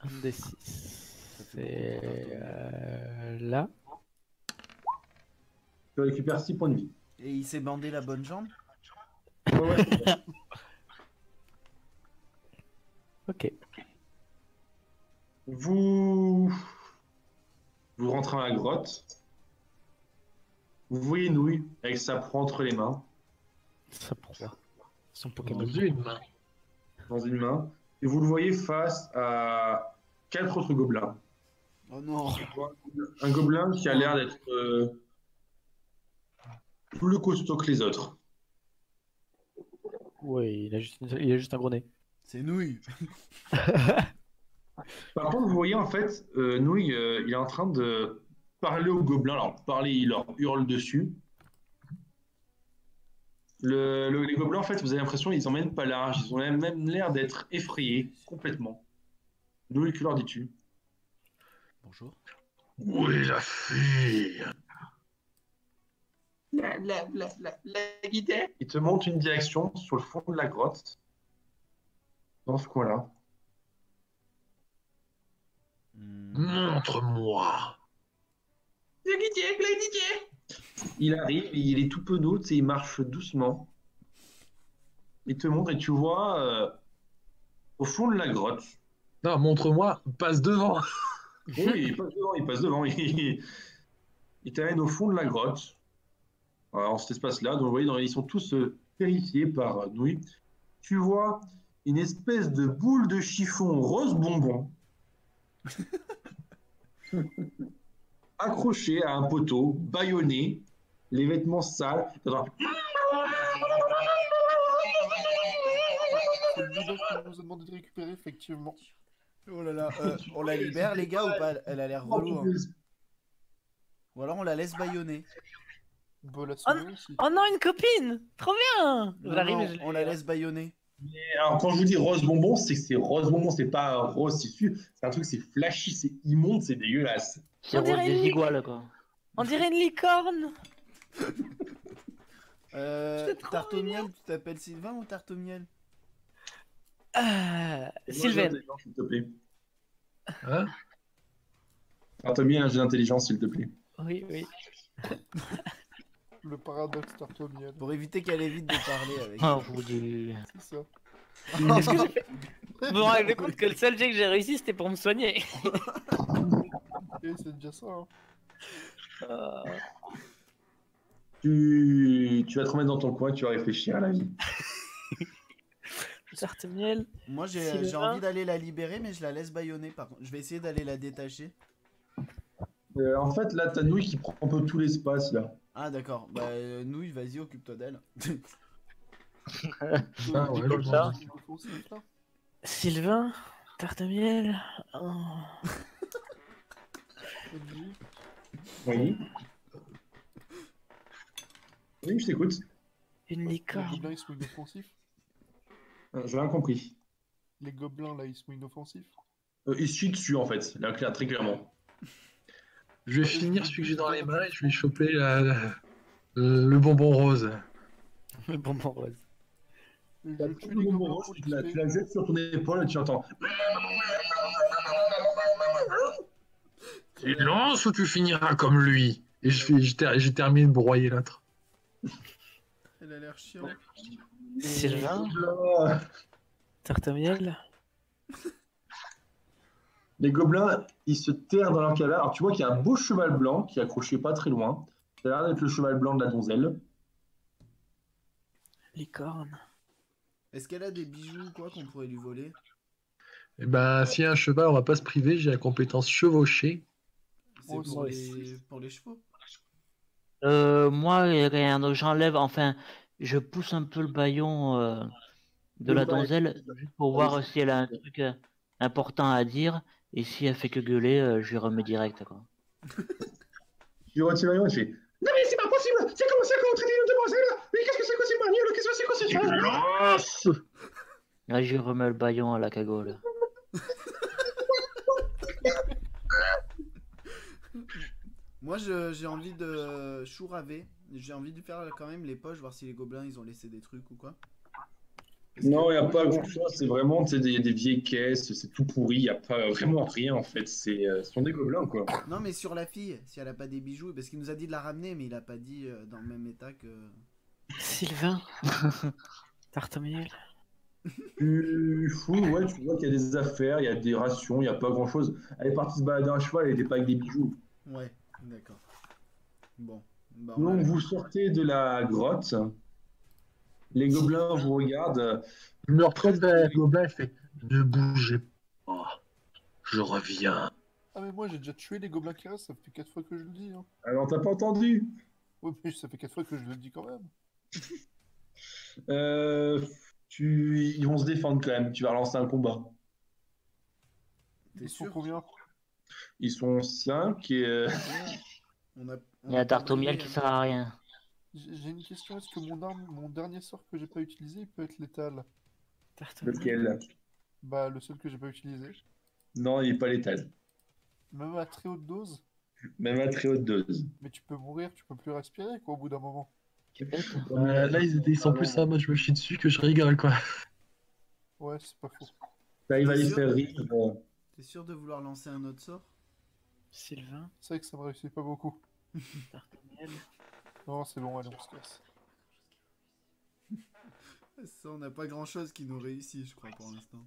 Un des 6. C'est. Là. Tu récupères 6 points de vie. Et il s'est bandé la bonne jambe. Ouais. Ok. Vous rentrez dans la grotte. Vous voyez Nouille avec sa proie entre les mains, Ça pourquoi. Son Dans Pokémon. une main. dans une main, et vous le voyez face à 4 autres gobelins. Oh non. Un gobelin qui a l'air d'être plus costaud que les autres. Oui, il a juste un gros nez. C'est nouille. Par contre, vous voyez en fait, Nouille, il est en train de parler aux gobelins. Alors, parler, il leur hurle dessus. Les gobelins, en fait, vous avez l'impression qu'ils n'en même pas large. Ils ont même l'air d'être effrayés complètement. Nouille, que leur dis-tu? Bonjour. Où est la fille? La guidée. Il te montre une direction sur le fond de la grotte, dans ce coin-là. Montre-moi. Il arrive, il est tout penaud, tu sais, il marche doucement. Il te montre et tu vois au fond de la grotte. Non, montre-moi, passe devant. Oui, il passe devant, il passe devant. Il t'amène au fond de la grotte, en cet espace-là. Donc, vous voyez, ils sont tous terrifiés par Nouille. Tu vois une espèce de boule de chiffon rose bonbon accrochée à un poteau, bâillonnée, les vêtements sales. C'est le bidon qu'on nous a demandé de récupérer, effectivement. Oh là là. On la libère les gars ou pas? Elle a l'air relou. Hein. Ou alors on la laisse bâillonner. On peut la sauver aussi. Oh non, une copine! Trop bien! Non, J'arrive non, et je on la laisse bâillonner. Alors, quand je vous dis rose bonbon, c'est que c'est rose bonbon, c'est pas rose tissu. C'est un truc, c'est flashy, c'est immonde, c'est dégueulasse. C'est On rose dirait des une- iguales, quoi. On dirait une licorne! C'est trop Tarte au miel, tu t'appelles Sylvain ou tarte au miel? Sylvain. S'il te plaît. Hein? Tartomie, un jeu d'intelligence, s'il te plaît. Oui, oui. Le paradoxe tartomiel. Pour éviter qu'elle évite de parler avec. Oh, vous dites- C'est ça. Est-ce que j'ai fait... Vous vous rendez compte que le seul jet que j'ai réussi, c'était pour me soigner. Et c'est déjà ça. Hein. Euh, Tu vas te remettre dans ton coin, tu vas réfléchir à la vie. Tarte miel. Moi, j'ai Sylvain. envie d'aller la libérer, mais je la laisse bâillonner. Par contre, je vais essayer d'aller la détacher. En fait, là, t'as Nouille qui prend un peu tout l'espace, là. Ah, d'accord. Bah, Nouille, vas-y, occupe-toi d'elle. Ah ouais, comme je ça. Il faut aussi, là. Sylvain. Tarte miel. Oh. NJ. Oui. Oui, je t'écoute. Une Les licorne. gobelins, ils sont inoffensifs. J'ai rien compris. Les gobelins, là, ils sont inoffensifs. Il se chie dessus, en fait, là, très clairement. Je vais finir celui que j'ai dans les mains et je vais choper le bonbon rose. Le bonbon rose. Je Tu tue les gobelins pour tu la l'XP. jettes sur ton épaule et tu entends. Tu lances ou tu finiras comme lui? Et j'ai terminé de broyer l'autre. Elle a l'air chiante. Sylvain. Là. Tarte miel. Les gobelins, ils se terrent dans leur caverne. Alors, tu vois qu'il y a un beau cheval blanc qui est accroché pas très loin. Ça a l'air d'être le cheval blanc de la donzelle. Licorne. Est-ce qu'elle a des bijoux ou quoi qu'on pourrait lui voler? Et ben, s'il y a un cheval, on va pas se priver. J'ai la compétence chevaucher. C'est Oh, pour les chevaux. Moi, regarde, j'enlève, enfin, je pousse un peu le baillon de la donzelle juste pour voir si elle a un truc important à dire. Et si elle fait que gueuler, je lui remets direct, quoi. Tu retires le maillot et tu fais. Non, mais c'est pas possible! C'est commencé à traiter une demoiselle! Mais qu'est-ce que c'est que ces manières? Qu'est-ce que c'est que ces choses? Lance! Là, je lui remets le baillon à la cagole. Moi, j'ai envie de chouraver. J'ai envie de faire quand même les poches, voir si les gobelins ils ont laissé des trucs ou quoi. Parce Non, il que- n'y a pas grand-chose. C'est vraiment des vieilles caisses. C'est tout pourri. Il n'y a pas vraiment rien, en fait. Ce sont des gobelins, quoi. Non, mais sur la fille, si elle a pas des bijoux, parce qu'il nous a dit de la ramener, mais il a pas dit dans le même état que. Sylvain. Tarte miel. Tu fouilles, ouais, tu vois qu'il y a des affaires, il y a des rations, il n'y a pas grand-chose. Elle est partie se balader à cheval, elle n'était pas avec des bijoux. Ouais, d'accord. Bon. Bah, Donc, vous sortez de la grotte. Les gobelins vous regardent. Je me retraite vers le gobelin et fais ne bougez pas. Je reviens. Ah, mais moi, j'ai déjà tué les gobelins qui restent. Ça fait 4 fois que je le dis. Hein. Alors, t'as pas entendu? Ouais, mais ça fait 4 fois que je le dis quand même. Ils vont se défendre quand même. Tu vas relancer un combat. T'es Ils sont sûr? combien? Ils sont 5 et. Il y a tarte au miel qui sert à rien. J'ai une question. Est-ce que mon dernier sort que j'ai pas utilisé, il peut être létal? Tarte miel. Lequel? Bah, le seul que j'ai pas utilisé. Non, il n'est pas létal. Même à très haute dose. Même à très haute dose. Mais tu peux mourir, tu peux plus respirer, quoi, au bout d'un moment. Là, ils sont plus à moi, je me chie dessus que je rigole, quoi. Ouais, c'est pas faux. Ça, il va T'es les sûr? faire rire. T'es sûr de vouloir lancer un autre sort? Sylvain. C'est vrai que ça me réussit pas beaucoup. Tarte miel. Non, c'est bon, allez, on se casse. Ça, on n'a pas grand chose qui nous réussit, je crois, pour l'instant.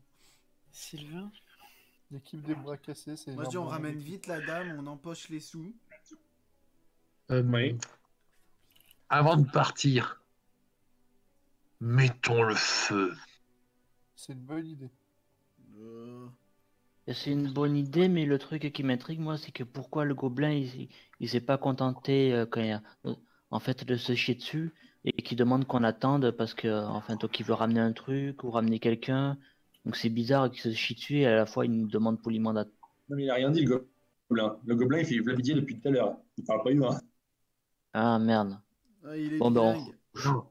Sylvain. L'équipe des bras cassés, c'est. Moi, je dis, on énorme. ramène vite la dame, on empoche les sous. Oui. Avant de partir, mettons le feu. C'est une bonne idée. Et c'est une bonne idée, mais le truc qui m'intrigue, moi, c'est que pourquoi le gobelin, il s'est pas contenté quand en fait, de se chier dessus et qui demande qu'on attende parce que, enfin, toi qui veut ramener un truc ou ramener quelqu'un. Donc c'est bizarre qu'il se chie dessus et à la fois il nous demande poliment d'attendre. Non, mais il a rien dit, le gobelin. Le gobelin, il fait Vladidier depuis tout à l'heure. Il parle pas humain. Ah merde. Ah, il est Bon, ben, bilingue. Non,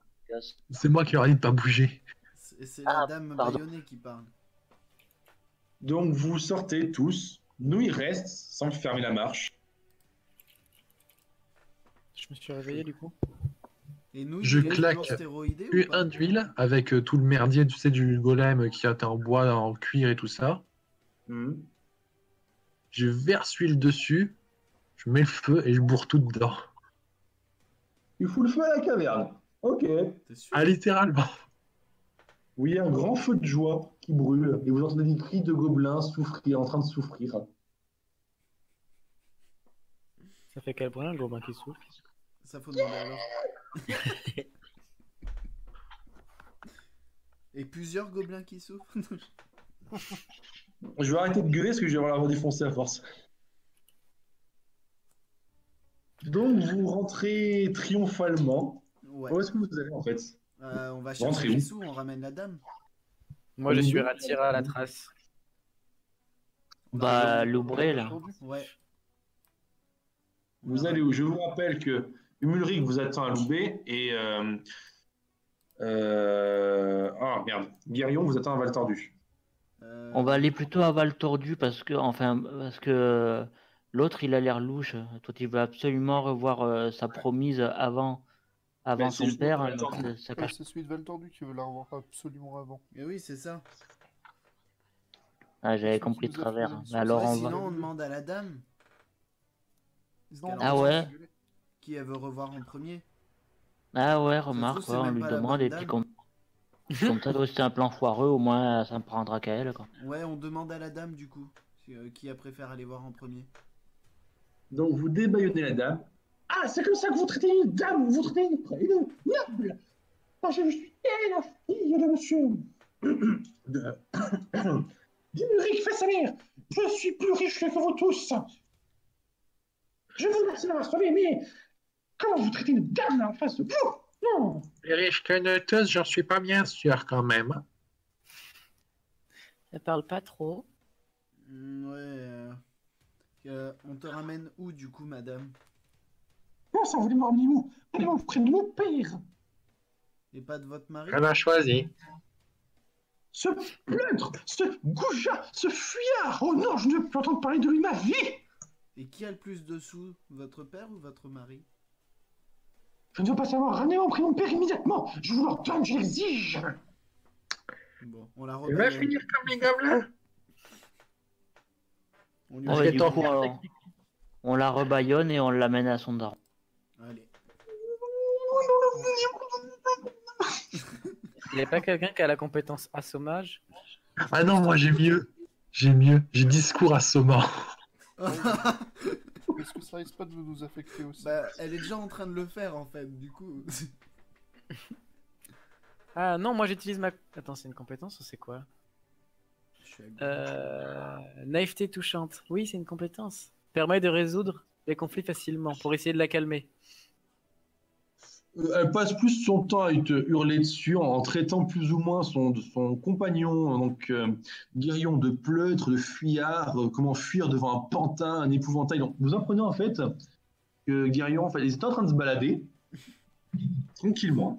c'est moi qui leur ai dit de pas bouger. C'est la Ah, dame pardon. bâillonnée qui parle. Donc, vous sortez tous. Nous, il reste sans fermer la marche. Je me suis réveillé du coup. Et nous, Je il est claque toujours stéroïdé ou pas? un d'huile avec tout le merdier, tu sais, du golem qui est en bois, en cuir et tout ça. Mhm. Je verse l'huile dessus, je mets le feu et je bourre tout dedans. Il fout le feu à la caverne. Ok. T'es sûr? Ah, littéralement. Vous voyez un grand feu de joie qui brûle et vous entendez des cris de gobelins souffrir, en train de souffrir. Ça fait quel bruit un gobelin qui souffle? Ça faut demander à l'or. Et plusieurs gobelins qui souffrent? Je vais arrêter de gueuler parce que je vais avoir la voix défoncée à force. Donc vous rentrez triomphalement. Ouais. Où est-ce que vous allez en fait? On va Rentrez chercher où? les sous, on ramène la dame. Moi, je suis Ratira à la trace. Bah, l'oubré là. Ouais. Vous allez où? Je vous rappelle que Umulric vous attend à Loubet et ah merde, Guérion vous attend à Val Tordu. On va aller plutôt à Val Tordu parce que l'autre il a l'air louche. Toi, il veut absolument revoir sa promise avant Ben, c'est son juste père. Val Donc Tordu. ça Ouais, cache. c'est celui de Valtordu qui veut la revoir absolument avant. Et oui, c'est ça. Ah, j'avais Celui qui compris de nous a fait travers. la Mais mission. alors Ouais, on sinon, va. on demande à la dame. Parce Non, qu'elle Ah en ouais. pense qui elle veut revoir en premier. Ah ouais, Ça se remarque, trouve, ouais, c'est on même lui pas la demande bonne et puis dame. comme ça, c'est un plan foireux, au moins ça me prendra qu'à elle quoi. Ouais, on demande à la dame du coup. Qui elle préfère aller voir en premier. Donc vous débaillonnez la dame. Ah, c'est comme ça que vous traitez une dame, vous traitez une noble. Ah, je suis la fille de monsieur d'Umulric Fessamir. Je suis plus riche que vous tous. Je vous remercie d'avoir sauvé, mais comment vous traitez une dame là, en face de vous? Non. Les riches connoteuses, j'en suis pas bien sûr quand même. Elle parle pas trop. Ouais. On te ramène où du coup, madame? Non, ça, vous voulez me ramener où? Allez, vous prenez mon père. Et pas de votre mari? Elle a choisi. Ce pleutre, ce goujat, ce fuyard. Oh non, je ne veux plus entendre parler de lui ma vie. Et qui a le plus de sous? Votre père ou votre mari? Je ne veux pas savoir. Ramenez-moi auprès de mon père immédiatement. Je vous l'ordonne, je l'exige. Bon, on la Elle va rebaillonne. finir comme les gobelins. On lui Ouais, fait du ton coup, père on la rebaillonne et on l'amène à son daron. Allez. Il n'y a pas quelqu'un qui a la compétence assommage? Ah non, moi j'ai mieux. J'ai mieux. J'ai discours assommant. Est-ce que ça risque pas de nous affecter aussi? Bah, elle est déjà en train de le faire en fait, du coup. Ah non, moi j'utilise ma... Attends, c'est une compétence ou c'est quoi? Je suis à gauche. Naïveté touchante. Oui, c'est une compétence. Permet de résoudre les conflits facilement pour essayer de la calmer. Elle passe plus son temps à te hurler dessus en traitant plus ou moins son compagnon, donc Guérion, de pleutre, de fuyard, comment fuir devant un pantin, un épouvantail. Donc vous apprenez en fait que Guérion, en fait, ils étaient en train de se balader tranquillement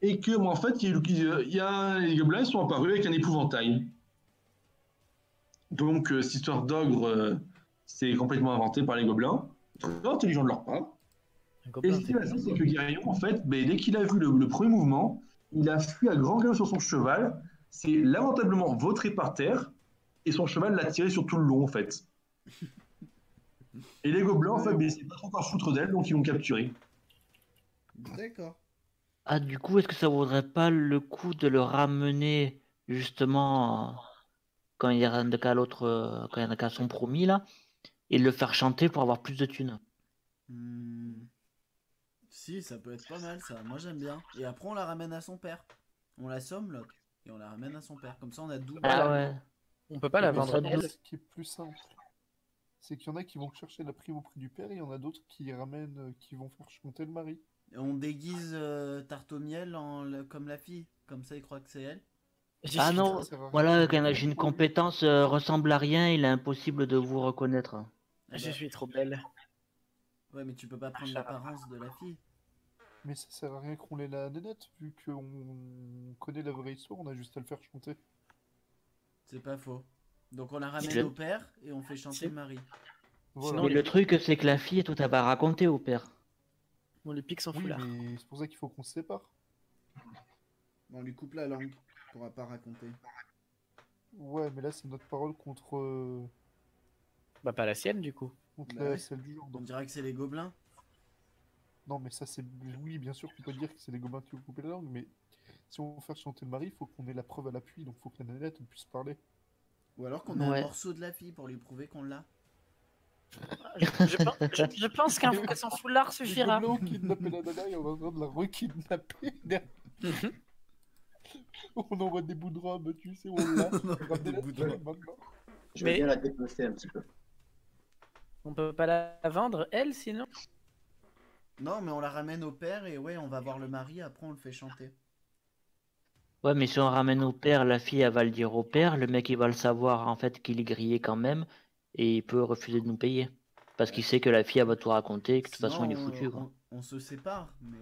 et que en fait les gobelins ils sont apparus avec un épouvantail. Donc cette histoire d'ogre, c'est complètement inventé par les gobelins. Très intelligent de leur part. Un Et gobelin, ce qui s'est passé, c'est que Guérion, en fait, dès qu'il a vu le premier mouvement, il a fui à grand galop sur son cheval, s'est lamentablement vautré par terre, et son cheval l'a tiré sur tout le long, en fait. Et les gobelins, en fait, c'est pas trop encore foutre d'elle, donc ils l'ont capturé. D'accord. Ah, du coup, est-ce que ça vaudrait pas le coup de le ramener justement quand il y a qu'à l'autre, quand il y en a qu'à son promis là, et le faire chanter pour avoir plus de thunes? Si, ça peut être pas mal ça. Moi j'aime bien. Et après on la ramène à son père. On l'assomme l'autre. Et on la ramène à son père. Comme ça on a double. Ah ouais. On peut pas la Mais vendre ça, elle. Ce qui est plus simple, c'est qu'il y en a qui vont chercher la prime auprès du père et il y en a d'autres qui ramènent, qui vont faire chanter le mari. Et on déguise Tarte au miel comme la fille. Comme ça il croit que c'est elle. Ah non, Ça sert à rien. voilà, quand j'ai une compétence ressemble à rien, il est impossible de vous reconnaître. Je suis trop belle. Ouais mais tu peux pas prendre l'apparence de la fille. Mais ça sert à rien qu'on ait la nénette, vu qu'on connaît la vraie histoire, on a juste à le faire chanter. C'est pas faux. Donc on la ramène Je- au père et on fait chanter Si. le mari. Voilà. Sinon, Mais le truc, c'est que la fille, tout elle va raconter au père. On lui pique son Oui, foulard. mais c'est pour ça qu'il faut qu'on se sépare. On lui coupe la langue. Il pourra pas raconter. Ouais, mais là, c'est notre parole contre, Bah, pas la sienne, du coup. contre Bah ouais. celle du genre. On Donc, dirait que c'est les gobelins. non, mais ça, c'est. Oui, bien sûr, tu peux dire que c'est les gobelins qui vont couper la langue, mais si on veut faire chanter le mari, il faut qu'on ait la preuve à l'appui, donc il faut que la nanette elle puisse parler. Ou alors qu'on ait un Ouais. morceau de la fille pour lui prouver qu'on l'a. Je pense que son foulard Les suffira. gobelins ont kidnappé la nana et on va en train de la re-kidnapper. On envoie des bouts de robe, tu sais, on l'a. On envoie Ramenez-la des bouts de sur elle robe. maintenant. Je vais Mais- bien la dépecer un petit peu. On peut pas la vendre, elle, sinon? Non, mais on la ramène au père et ouais, on va voir le mari, après on le fait chanter. Ouais, mais si on ramène au père, la fille, elle va le dire au père, le mec, il va le savoir, en fait, qu'il est grillé quand même, et il peut refuser de nous payer. Parce qu'il sait que la fille, elle va tout raconter, et que de toute Sinon, façon, il est foutu, quoi. on se sépare, mais...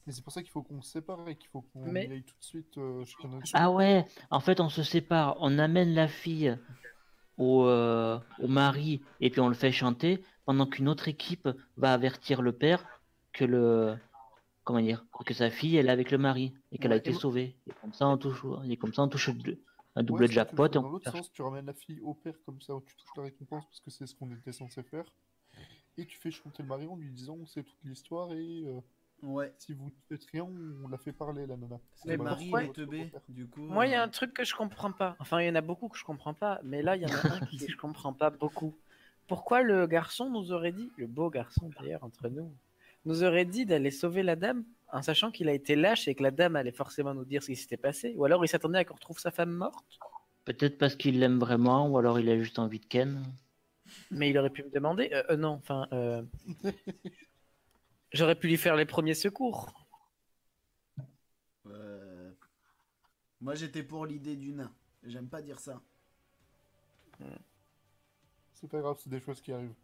Mais c'est pour ça qu'il faut qu'on se sépare et qu'il faut qu'on Mais- y aille tout de suite chez notre Ah ouais, en fait, on se sépare, on amène la fille au mari, et puis on le fait chanter, pendant qu'une autre équipe va avertir le père que comment dire, que sa fille, elle est avec le mari, et qu'elle a Ouais, été et moi- sauvée. Et comme ça, on touche, un double Ouais, sinon, tu le jackpot, fais et dans on l'autre peut faire sens, tu ramènes la fille au père comme ça, tu touches la récompense parce que c'est ce qu'on était censé faire. Et tu fais chanter le mari en lui disant c'est toute l'histoire et Ouais, si vous ne faites rien, on la fait parler la nana. parce Mais que On va Marie pourquoi est retrouver teubée, votre repère. du coup... Moi, il y a un truc que je comprends pas. Enfin, il y en a beaucoup que je comprends pas, mais là, il y en a un qui je comprends pas beaucoup. Pourquoi le garçon nous aurait dit, le beau garçon d'ailleurs entre nous, nous aurait dit d'aller sauver la dame en sachant qu'il a été lâche et que la dame allait forcément nous dire ce qui s'était passé? Ou alors il s'attendait à qu'on retrouve sa femme morte? peut-être parce qu'il l'aime vraiment, ou alors il a juste envie de Ken. Mais il aurait pu me demander. Non, enfin. J'aurais pu lui faire les premiers secours. Moi j'étais pour l'idée du nain. J'aime pas dire ça. C'est pas grave, c'est des choses qui arrivent.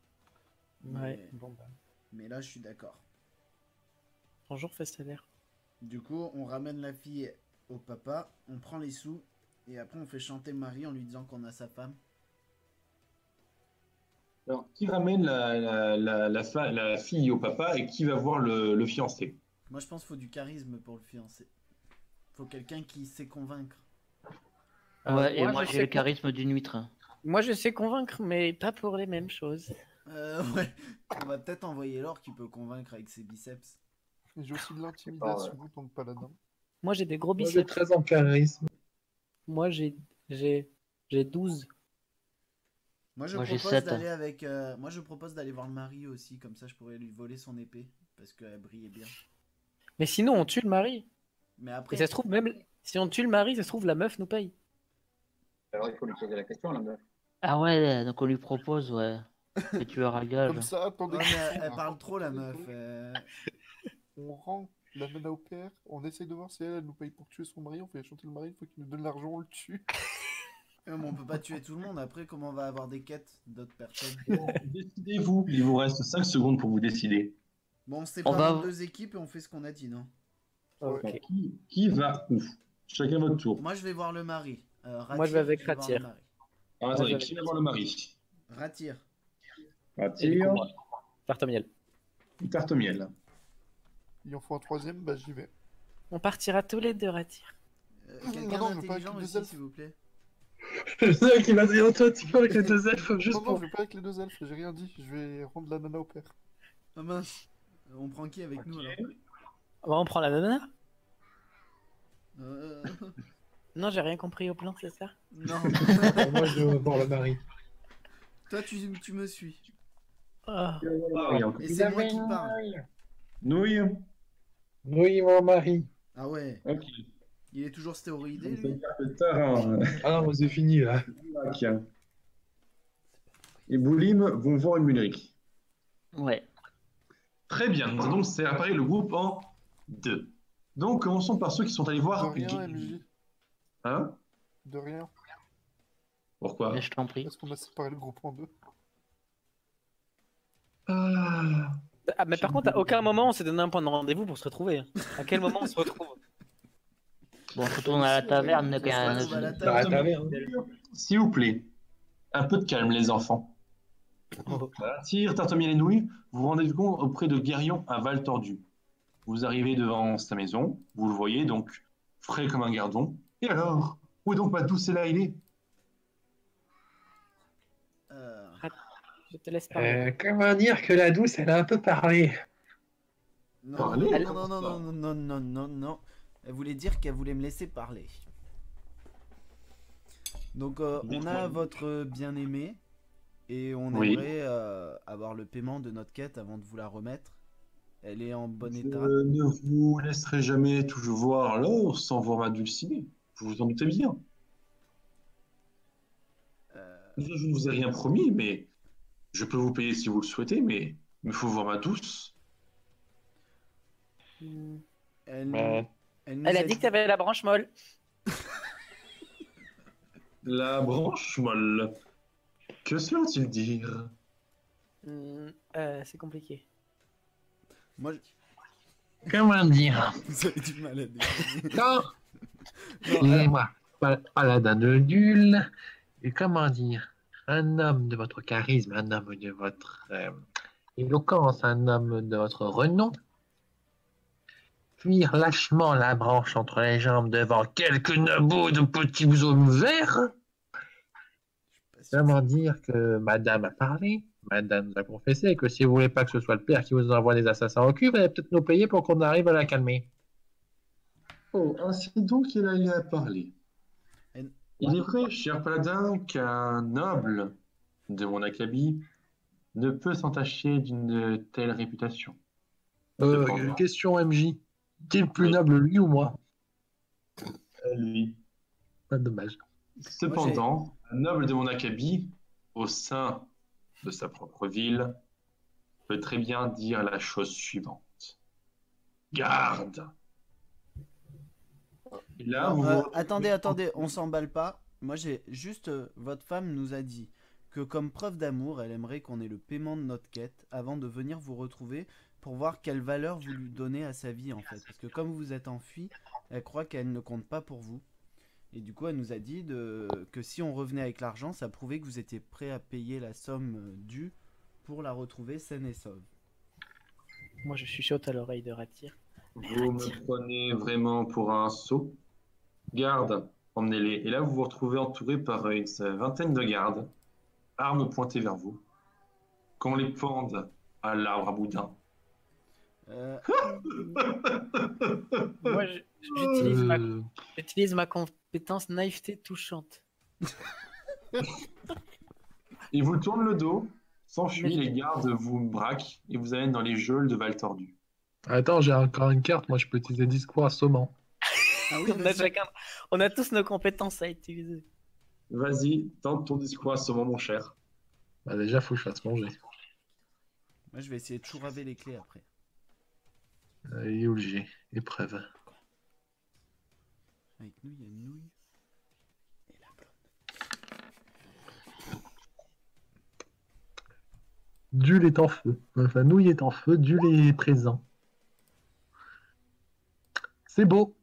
Ouais. Mais, Bon, bah. mais là je suis d'accord. Bonjour, Festaler. Du coup, on ramène la fille au papa, on prend les sous, et après on fait chanter Marie en lui disant qu'on a sa femme. Alors, qui ramène la fille au papa et qui va voir le fiancé? Moi je pense qu'il faut du charisme pour le fiancé. Faut quelqu'un qui sait convaincre. Ouais, et moi je j'ai sais le charisme d'une huître. Moi, je sais convaincre, mais pas pour les mêmes choses. Ouais, on va peut-être envoyer Laure qui peut convaincre avec ses biceps. Et j'ai aussi de l'intimidation en tant que paladin. Moi, j'ai des gros Moi, j'ai biceps. 13 en charisme. Moi, j'ai 12. Moi je Moi, j'ai propose 7. d'aller avec. Moi je propose d'aller voir le mari aussi, comme ça je pourrais lui voler son épée, parce qu'elle brillait bien. Mais sinon, on tue le mari. Mais Et après, ça se trouve, même si on tue le mari, ça se trouve, la meuf nous paye. Alors il faut lui poser la question, la meuf. Ah ouais, donc on lui propose, ouais. Les tueurs à gages. Comme ça, attendez. ouais, mais elle on parle rend- trop la meuf. On rend la nana au père, on essaye de voir si elle nous paye pour tuer son mari, on fait chanter le mari, une fois qu'il nous donne l'argent, on le tue. Mais on peut pas tuer tout le monde. Après, comment on va avoir des quêtes d'autres personnes? Décidez-vous, il vous reste 5 secondes pour vous décider. Bon, on se sépare On va- en deux équipes et on fait ce qu'on a dit, non? Ok. Ouais. Qui va où? Chacun votre tour. Moi je vais voir le mari. Moi, je vais avec tu vas voir le Ratir. mari. Alors, attendez, qui va voir le mari? Ratir. Et du coup, Attire, moi. Tartomiel. tarte au miel. Il en faut un troisième, bah j'y vais. On partira tous les deux, Ratir. Quelqu'un non, je veux pas d'intelligent avec les aussi, elfes. s'il vous plaît. Je sais qu'il va dire toi, tu vas avec les deux elfes juste Non, non, pour. je vais pas avec les deux elfes, j'ai rien dit, je vais rendre la nana au père. Ah mince. On prend qui avec nous alors? On prend la nana? Euh, Non, j'ai rien compris au plan, c'est ça? Non. Moi, je veux voir le mari. Toi, tu me suis. Ah. Et c'est moi qui parle. Nouille. Oui, mon mari. Ah ouais. Ok. Il est toujours stéroïdé, lui. Tarin, Ah non, c'est fini là. Lac. Et Boulim vont voir une Mulric. Ouais. Très bien, nous allons donc séparer le groupe en deux. Donc commençons par ceux qui sont allés De voir. rien, MJ, Hein? de rien, Pourquoi? Mais je t'en prie. parce qu'on a séparé le groupe en deux. Ah. Ah, mais par contre, à aucun moment on s'est donné un point de rendez-vous pour se retrouver. hein. À quel moment on se retrouve? Bon, on se retourne à la taverne quand On même. va à la Dans la taverne. S'il vous plaît, un peu de calme, les enfants. Tire, Tartomiel et Nouille, vous vous rendez compte auprès de Guérion à Val Tordu. Vous arrivez devant sa maison, vous le voyez donc frais comme un gardon. Et alors, où est donc ma douce Elaïlé? Je te laisse parler. Comment dire que la douce, elle a un peu parlé. Non, Parlez, non, non, non, comment non, non, non, non, non. Elle voulait dire qu'elle voulait me laisser parler. Donc, on a votre bien-aimé et on Oui. aimerait avoir le paiement de notre quête avant de vous la remettre. Elle est en bon Je état. ne vous laisserai jamais toujours voir l'or sans voir ma dulcinée. Vous vous en doutez bien. Je ne vous ai rien promis, mais je peux vous payer si vous le souhaitez, mais il me faut voir ma douce. Elle, Bah, elle nous Elle a dit que t'avais la branche molle. La branche molle. Que cela veut-il dire? C'est compliqué. Moi, comment dire vous avez du mal à décider. Quand Non, alors, moi, paladin de Dul, et comment dire, un homme de votre charisme, un homme de votre éloquence, un homme de votre renom, fuir lâchement la branche entre les jambes devant quelques nabots de petits hommes verts, comment dire que madame a parlé, madame nous a confessé que si vous voulez pas que ce soit le père qui vous envoie des assassins au cul, vous allez peut-être nous payer pour qu'on arrive à la calmer. Oh, ainsi donc il a parlé. Elle- Il est vrai, cher paladin, qu'un noble de mon acabit ne peut s'entacher d'une telle réputation. Cependant, Question MJ. Qui est le plus Oui. noble, lui ou moi? lui. Pas dommage. Cependant, un noble de mon acabit, au sein de sa propre ville, peut très bien dire la chose suivante. Garde! Et là, non, vous vous retrouvez- attendez, on s'emballe pas. Moi, j'ai juste. Votre femme nous a dit que, comme preuve d'amour, elle aimerait qu'on ait le paiement de notre quête avant de venir vous retrouver pour voir quelle valeur vous lui donnez à sa vie, en fait. Parce que, comme vous vous êtes enfui, elle croit qu'elle ne compte pas pour vous. Et du coup, elle nous a dit que si on revenait avec l'argent, ça prouvait que vous étiez prêt à payer la somme due pour la retrouver saine et sauve. Moi, je chuchote à l'oreille de Ratir. Vous me prenez vraiment pour un sot. Garde, emmenez-les. Et là, vous vous retrouvez entouré par une vingtaine de gardes, armes pointées vers vous, qu'on les pende à l'arbre à boudin. Moi, j'utilise ma... Euh, j'utilise ma compétence naïveté touchante. Il vous tourne le dos, s'enfuit, Mais- les gardes vous braquent et vous amènent dans les geôles de Val Tordu. Attends, j'ai encore une carte, moi je peux utiliser discours assommant. Ah oui, on a vas-y. chacun... On a tous nos compétences à utiliser. Vas-y, tente ton discours à ce moment, mon cher. Bah déjà, faut que je fasse manger. Moi, je vais essayer de chouraver les clés après. Et où j'ai épreuve. Avec nous, il y a une nouille. Et la blonde. Dul est en feu. Enfin, Nouille est en feu, Dul est présent. C'est beau.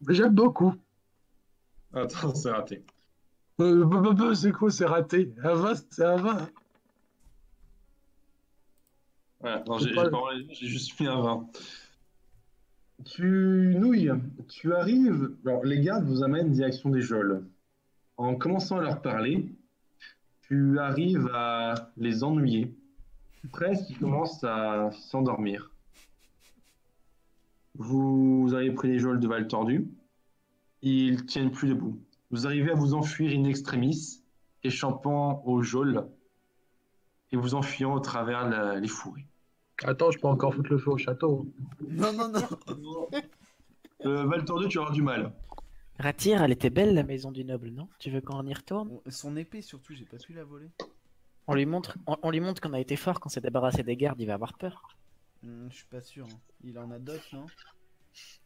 J'aime beaucoup. Attends, c'est raté. C'est quoi, c'est raté? Un 20, c'est un 20. Ouais, non, C'est j'ai pas- pas enlevé, j'ai juste mis un 20. Nouille, tu arrives. Alors, les gardes vous amènent direction des geôles. En commençant à leur parler, tu arrives à les ennuyer. Presque, ils commencent à s'endormir. Vous avez pris les geôles de Val Tordu. Ils tiennent plus debout. Vous arrivez à vous enfuir in extremis, échappant aux geôles et vous enfuyant au travers les fourrés. Attends, je peux encore foutre le feu au château. Non, non, non. Val Tordu, tu vas avoir du mal. Ratir, elle était belle la maison du noble, non? Tu veux qu'on y retourne? Son épée, surtout, j'ai pas pu la voler. On lui montre qu'on a été fort, qu'on s'est débarrassé des gardes, il va avoir peur. Je suis pas sûr. Hein. Il en a d'autres, non?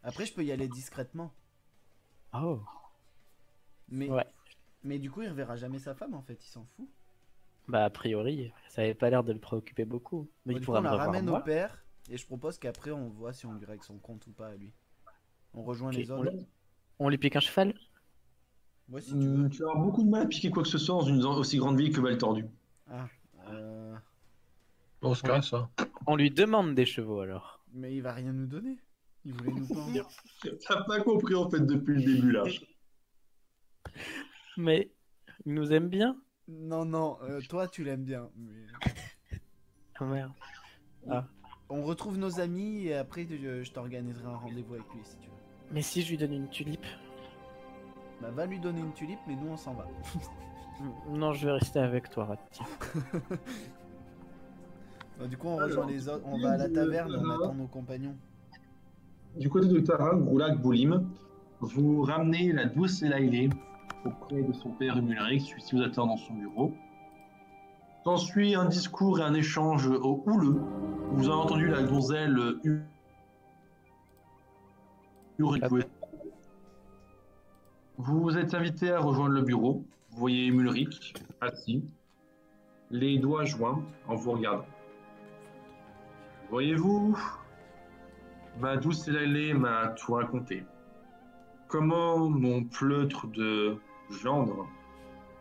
Après, je peux y aller discrètement. Oh. Mais, Ouais. mais du coup, il reverra jamais sa femme, en fait. Il s'en fout. Bah a priori, ça avait pas l'air de le préoccuper beaucoup. Mais Bon, il du coup, pourra on me la revoir ramène moi. au père. Et je propose qu'après, on voit si on lui règle son compte ou pas à lui. On rejoint Ok, les on autres. On lui pique un cheval? Ouais, si tu veux. Tu vas avoir beaucoup de mal à piquer quoi que ce soit dans une aussi grande ville que Val Tordu. Ah. On se casse, hein. On lui demande des chevaux alors. Mais il va rien nous donner. Il voulait nous pendre. T'as pas compris en fait depuis le début là. Mais il nous aime bien. Non, non, toi tu l'aimes bien. Mais... Ah merde. On retrouve nos amis et après je t'organiserai un rendez-vous avec lui si tu veux. Mais si je lui donne une tulipe? Bah va lui donner une tulipe, mais nous on s'en va. Non, je vais rester avec toi, Ratti. Bah, du coup on rejoint les autres, on va à la taverne, on attend nos compagnons. Du côté de Tara, Groulak Boulim, vous ramenez la douce Elaïlé auprès de son père Humulric, celui-ci vous attend dans son bureau. S'ensuit un discours et un échange au houleux. Vous avez entendu la donzelle hurler. Vous êtes invité à rejoindre le bureau. Vous voyez Humulric assis, les doigts joints en vous regardant. Voyez-vous, ma douce Elaïlé m'a tout raconté. Comment mon pleutre de gendre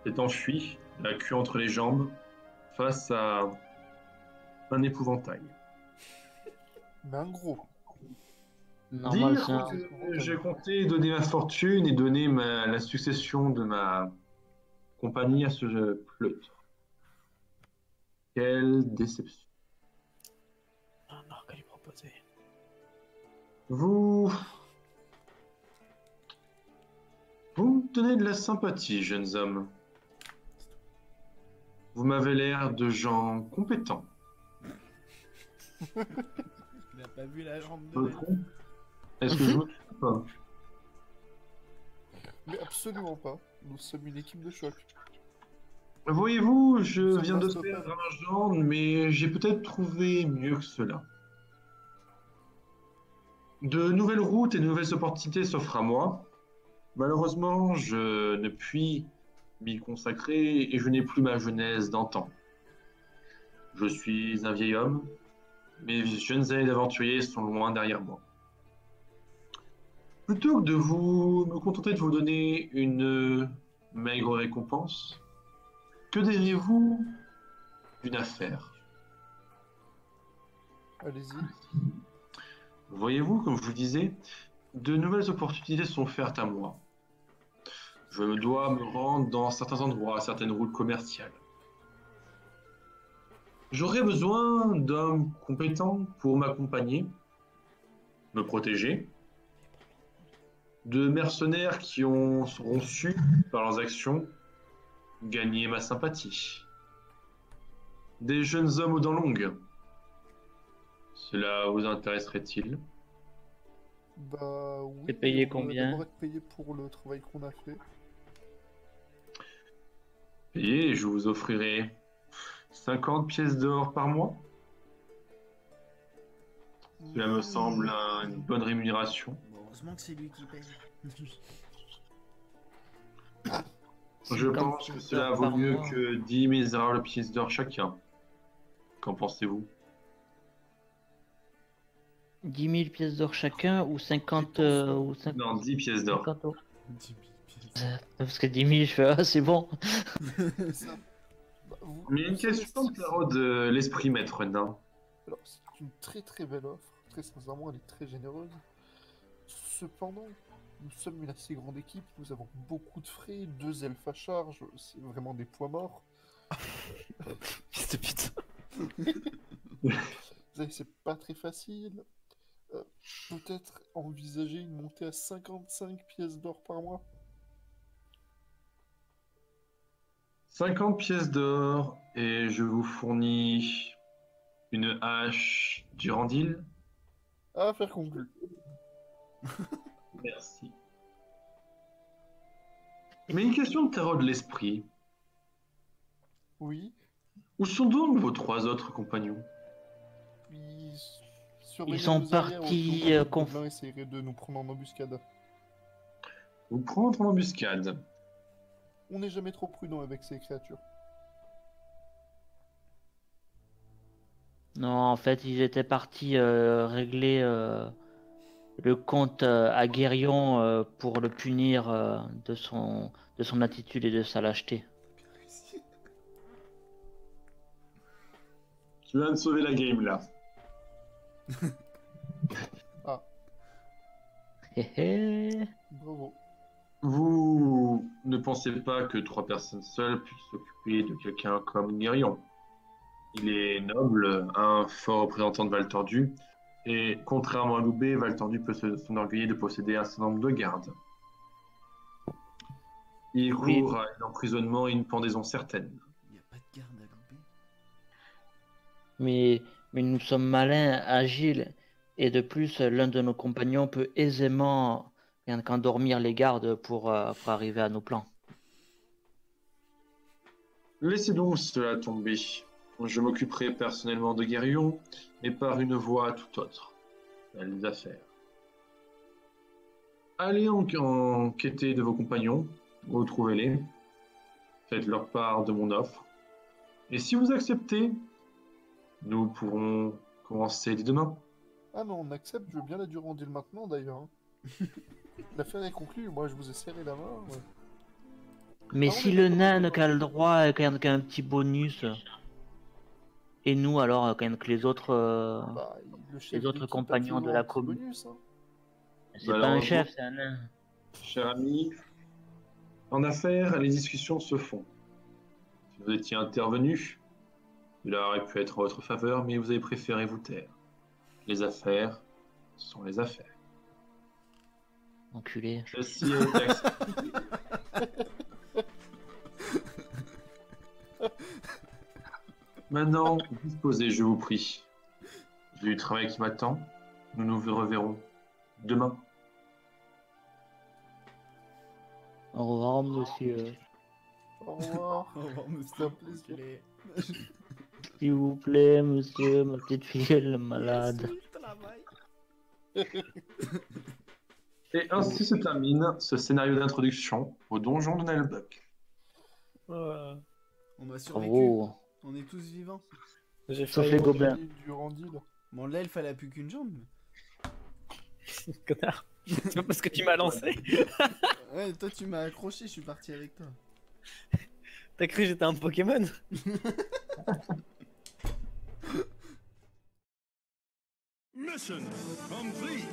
s'est enfui, la queue entre les jambes, face à un épouvantail. Mais un gros. Normal, Dire ça. que j'ai compté donner ma fortune et donner la succession de ma compagnie à ce pleutre. Quelle déception. Non, qu'à lui proposer. Vous me donnez de la sympathie, jeunes hommes. Vous m'avez l'air de gens compétents. Il n'a pas vu la jambe Je de me trompe? Est-ce que je me trompe? Mais absolument pas. Nous sommes une équipe de choc. Voyez-vous, je Nous sommes viens de instoppables. perdre un gendre, mais j'ai peut-être trouvé mieux que cela. De nouvelles routes et de nouvelles opportunités s'offrent à moi. Malheureusement, je ne puis m'y consacrer et je n'ai plus ma jeunesse d'antan. Je suis un vieil homme, mes jeunes années d'aventurier sont loin derrière moi. Plutôt que de vous me contenter de vous donner une maigre récompense, que diriez-vous d'une affaire? Allez-y. Voyez-vous, comme je vous disais, de nouvelles opportunités sont offertes à moi. Je dois me rendre dans certains endroits, certaines routes commerciales. J'aurais besoin d'hommes compétents pour m'accompagner, me protéger, de mercenaires qui auront su, par leurs actions, gagner ma sympathie. Des jeunes hommes aux dents longues. Cela vous intéresserait-il? Bah oui. T'es payé on va combien? d'abord être payé pour le travail qu'on a fait. Et je vous offrirai 50 pièces d'or par mois. Cela me semble une bonne rémunération. Bon, heureusement que c'est lui qui paye. Je pense que cela vaut par mieux mois. que 10 misérables pièces d'or chacun. Qu'en pensez-vous? 10 000 pièces d'or chacun ou 50 ou 50 Non, 10 pièces d'or. 50 euros. 10 000 pièces. Parce que 10 000, je fais, ah, c'est bon. Ça. Bah, Mais une vous savez, question de l'esprit, maître nain. Alors, c'est une très très belle offre. Très sincèrement, elle est très généreuse. Cependant, nous sommes une assez grande équipe. Nous avons beaucoup de frais. 2 elfes à charge. C'est vraiment des poids morts. Fils de pute. Vous savez, c'est pas très facile. Peut-être envisager une montée à 55 pièces d'or par mois. 50 pièces d'or et je vous fournis une hache Durandil. Affaire conclue. Merci. Mais une question de tarot de l'esprit. Oui. Où sont donc vos 3 autres compagnons? Surveiller sont nos arrières partis, au cas où le conf- gobelin essayerait de nous prendre en embuscade. Vous prendre en embuscade. On n'est jamais trop prudent avec ces créatures. Non, en fait, ils étaient partis régler le compte à Guérion pour le punir de son attitude et de sa lâcheté. Tu viens de sauver la game là. Hé hé. Bravo. Vous ne pensez pas que 3 personnes seules puissent s'occuper de quelqu'un comme Guérion. Il est noble, un fort représentant de Valtordu, et contrairement à Loubet, Valtordu peut s'enorgueillir de posséder un certain nombre de gardes. Il Oui. court à un emprisonnement et une pendaison certaine. Il n'y a pas de garde à louper. Mais nous sommes malins, agiles, et de plus, l'un de nos compagnons peut aisément rien qu'endormir les gardes pour arriver à nos plans. Laissez donc cela tomber. Je m'occuperai personnellement de Guérion, mais par une voie tout autre. Les affaires. Allez enquêter de vos compagnons, retrouvez-les, faites leur part de mon offre, et si vous acceptez, nous pourrons commencer dès demain. Ah mais on accepte, je veux bien la Durandil maintenant d'ailleurs. Hein. L'affaire est conclue, moi je vous ai serré la main. Ouais. Mais Ah, si on est le d'accord, nain d'accord. qu'a le droit, qu'a un petit bonus, et nous alors, quand que les autres, Bah, le chef autres d'équipe a compagnons de toujours la un petit commune. bonus, hein. C'est pas un Malheureusement, chef, c'est un nain. cher ami, en affaires, les discussions se font. Si vous étiez intervenu, cela aurait pu être en votre faveur, mais vous avez préféré vous taire. Les affaires sont les affaires. Enculé. Ceci a été accepté. Maintenant, disposez, je vous prie. J'ai du travail qui m'attend. Nous nous reverrons demain. Au revoir, monsieur. Au revoir. Au revoir, monsieur. C'est un plaisir. Enculé. S'il vous plaît, monsieur, ma petite fille, elle est malade. Yes, au travail. Et ainsi se termine ce scénario d'introduction au donjon de Nelbuck. On a survécu. Bravo. On est tous vivants. J'ai Sauf failli les gobelins. Durandil. Bon, l'elfe, elle a plus qu'une jambe. connard. C'est pas parce que tu m'as lancé. Ouais, toi, tu m'as accroché, je suis parti avec toi. T'as cru que j'étais un Pokémon? Mission complete.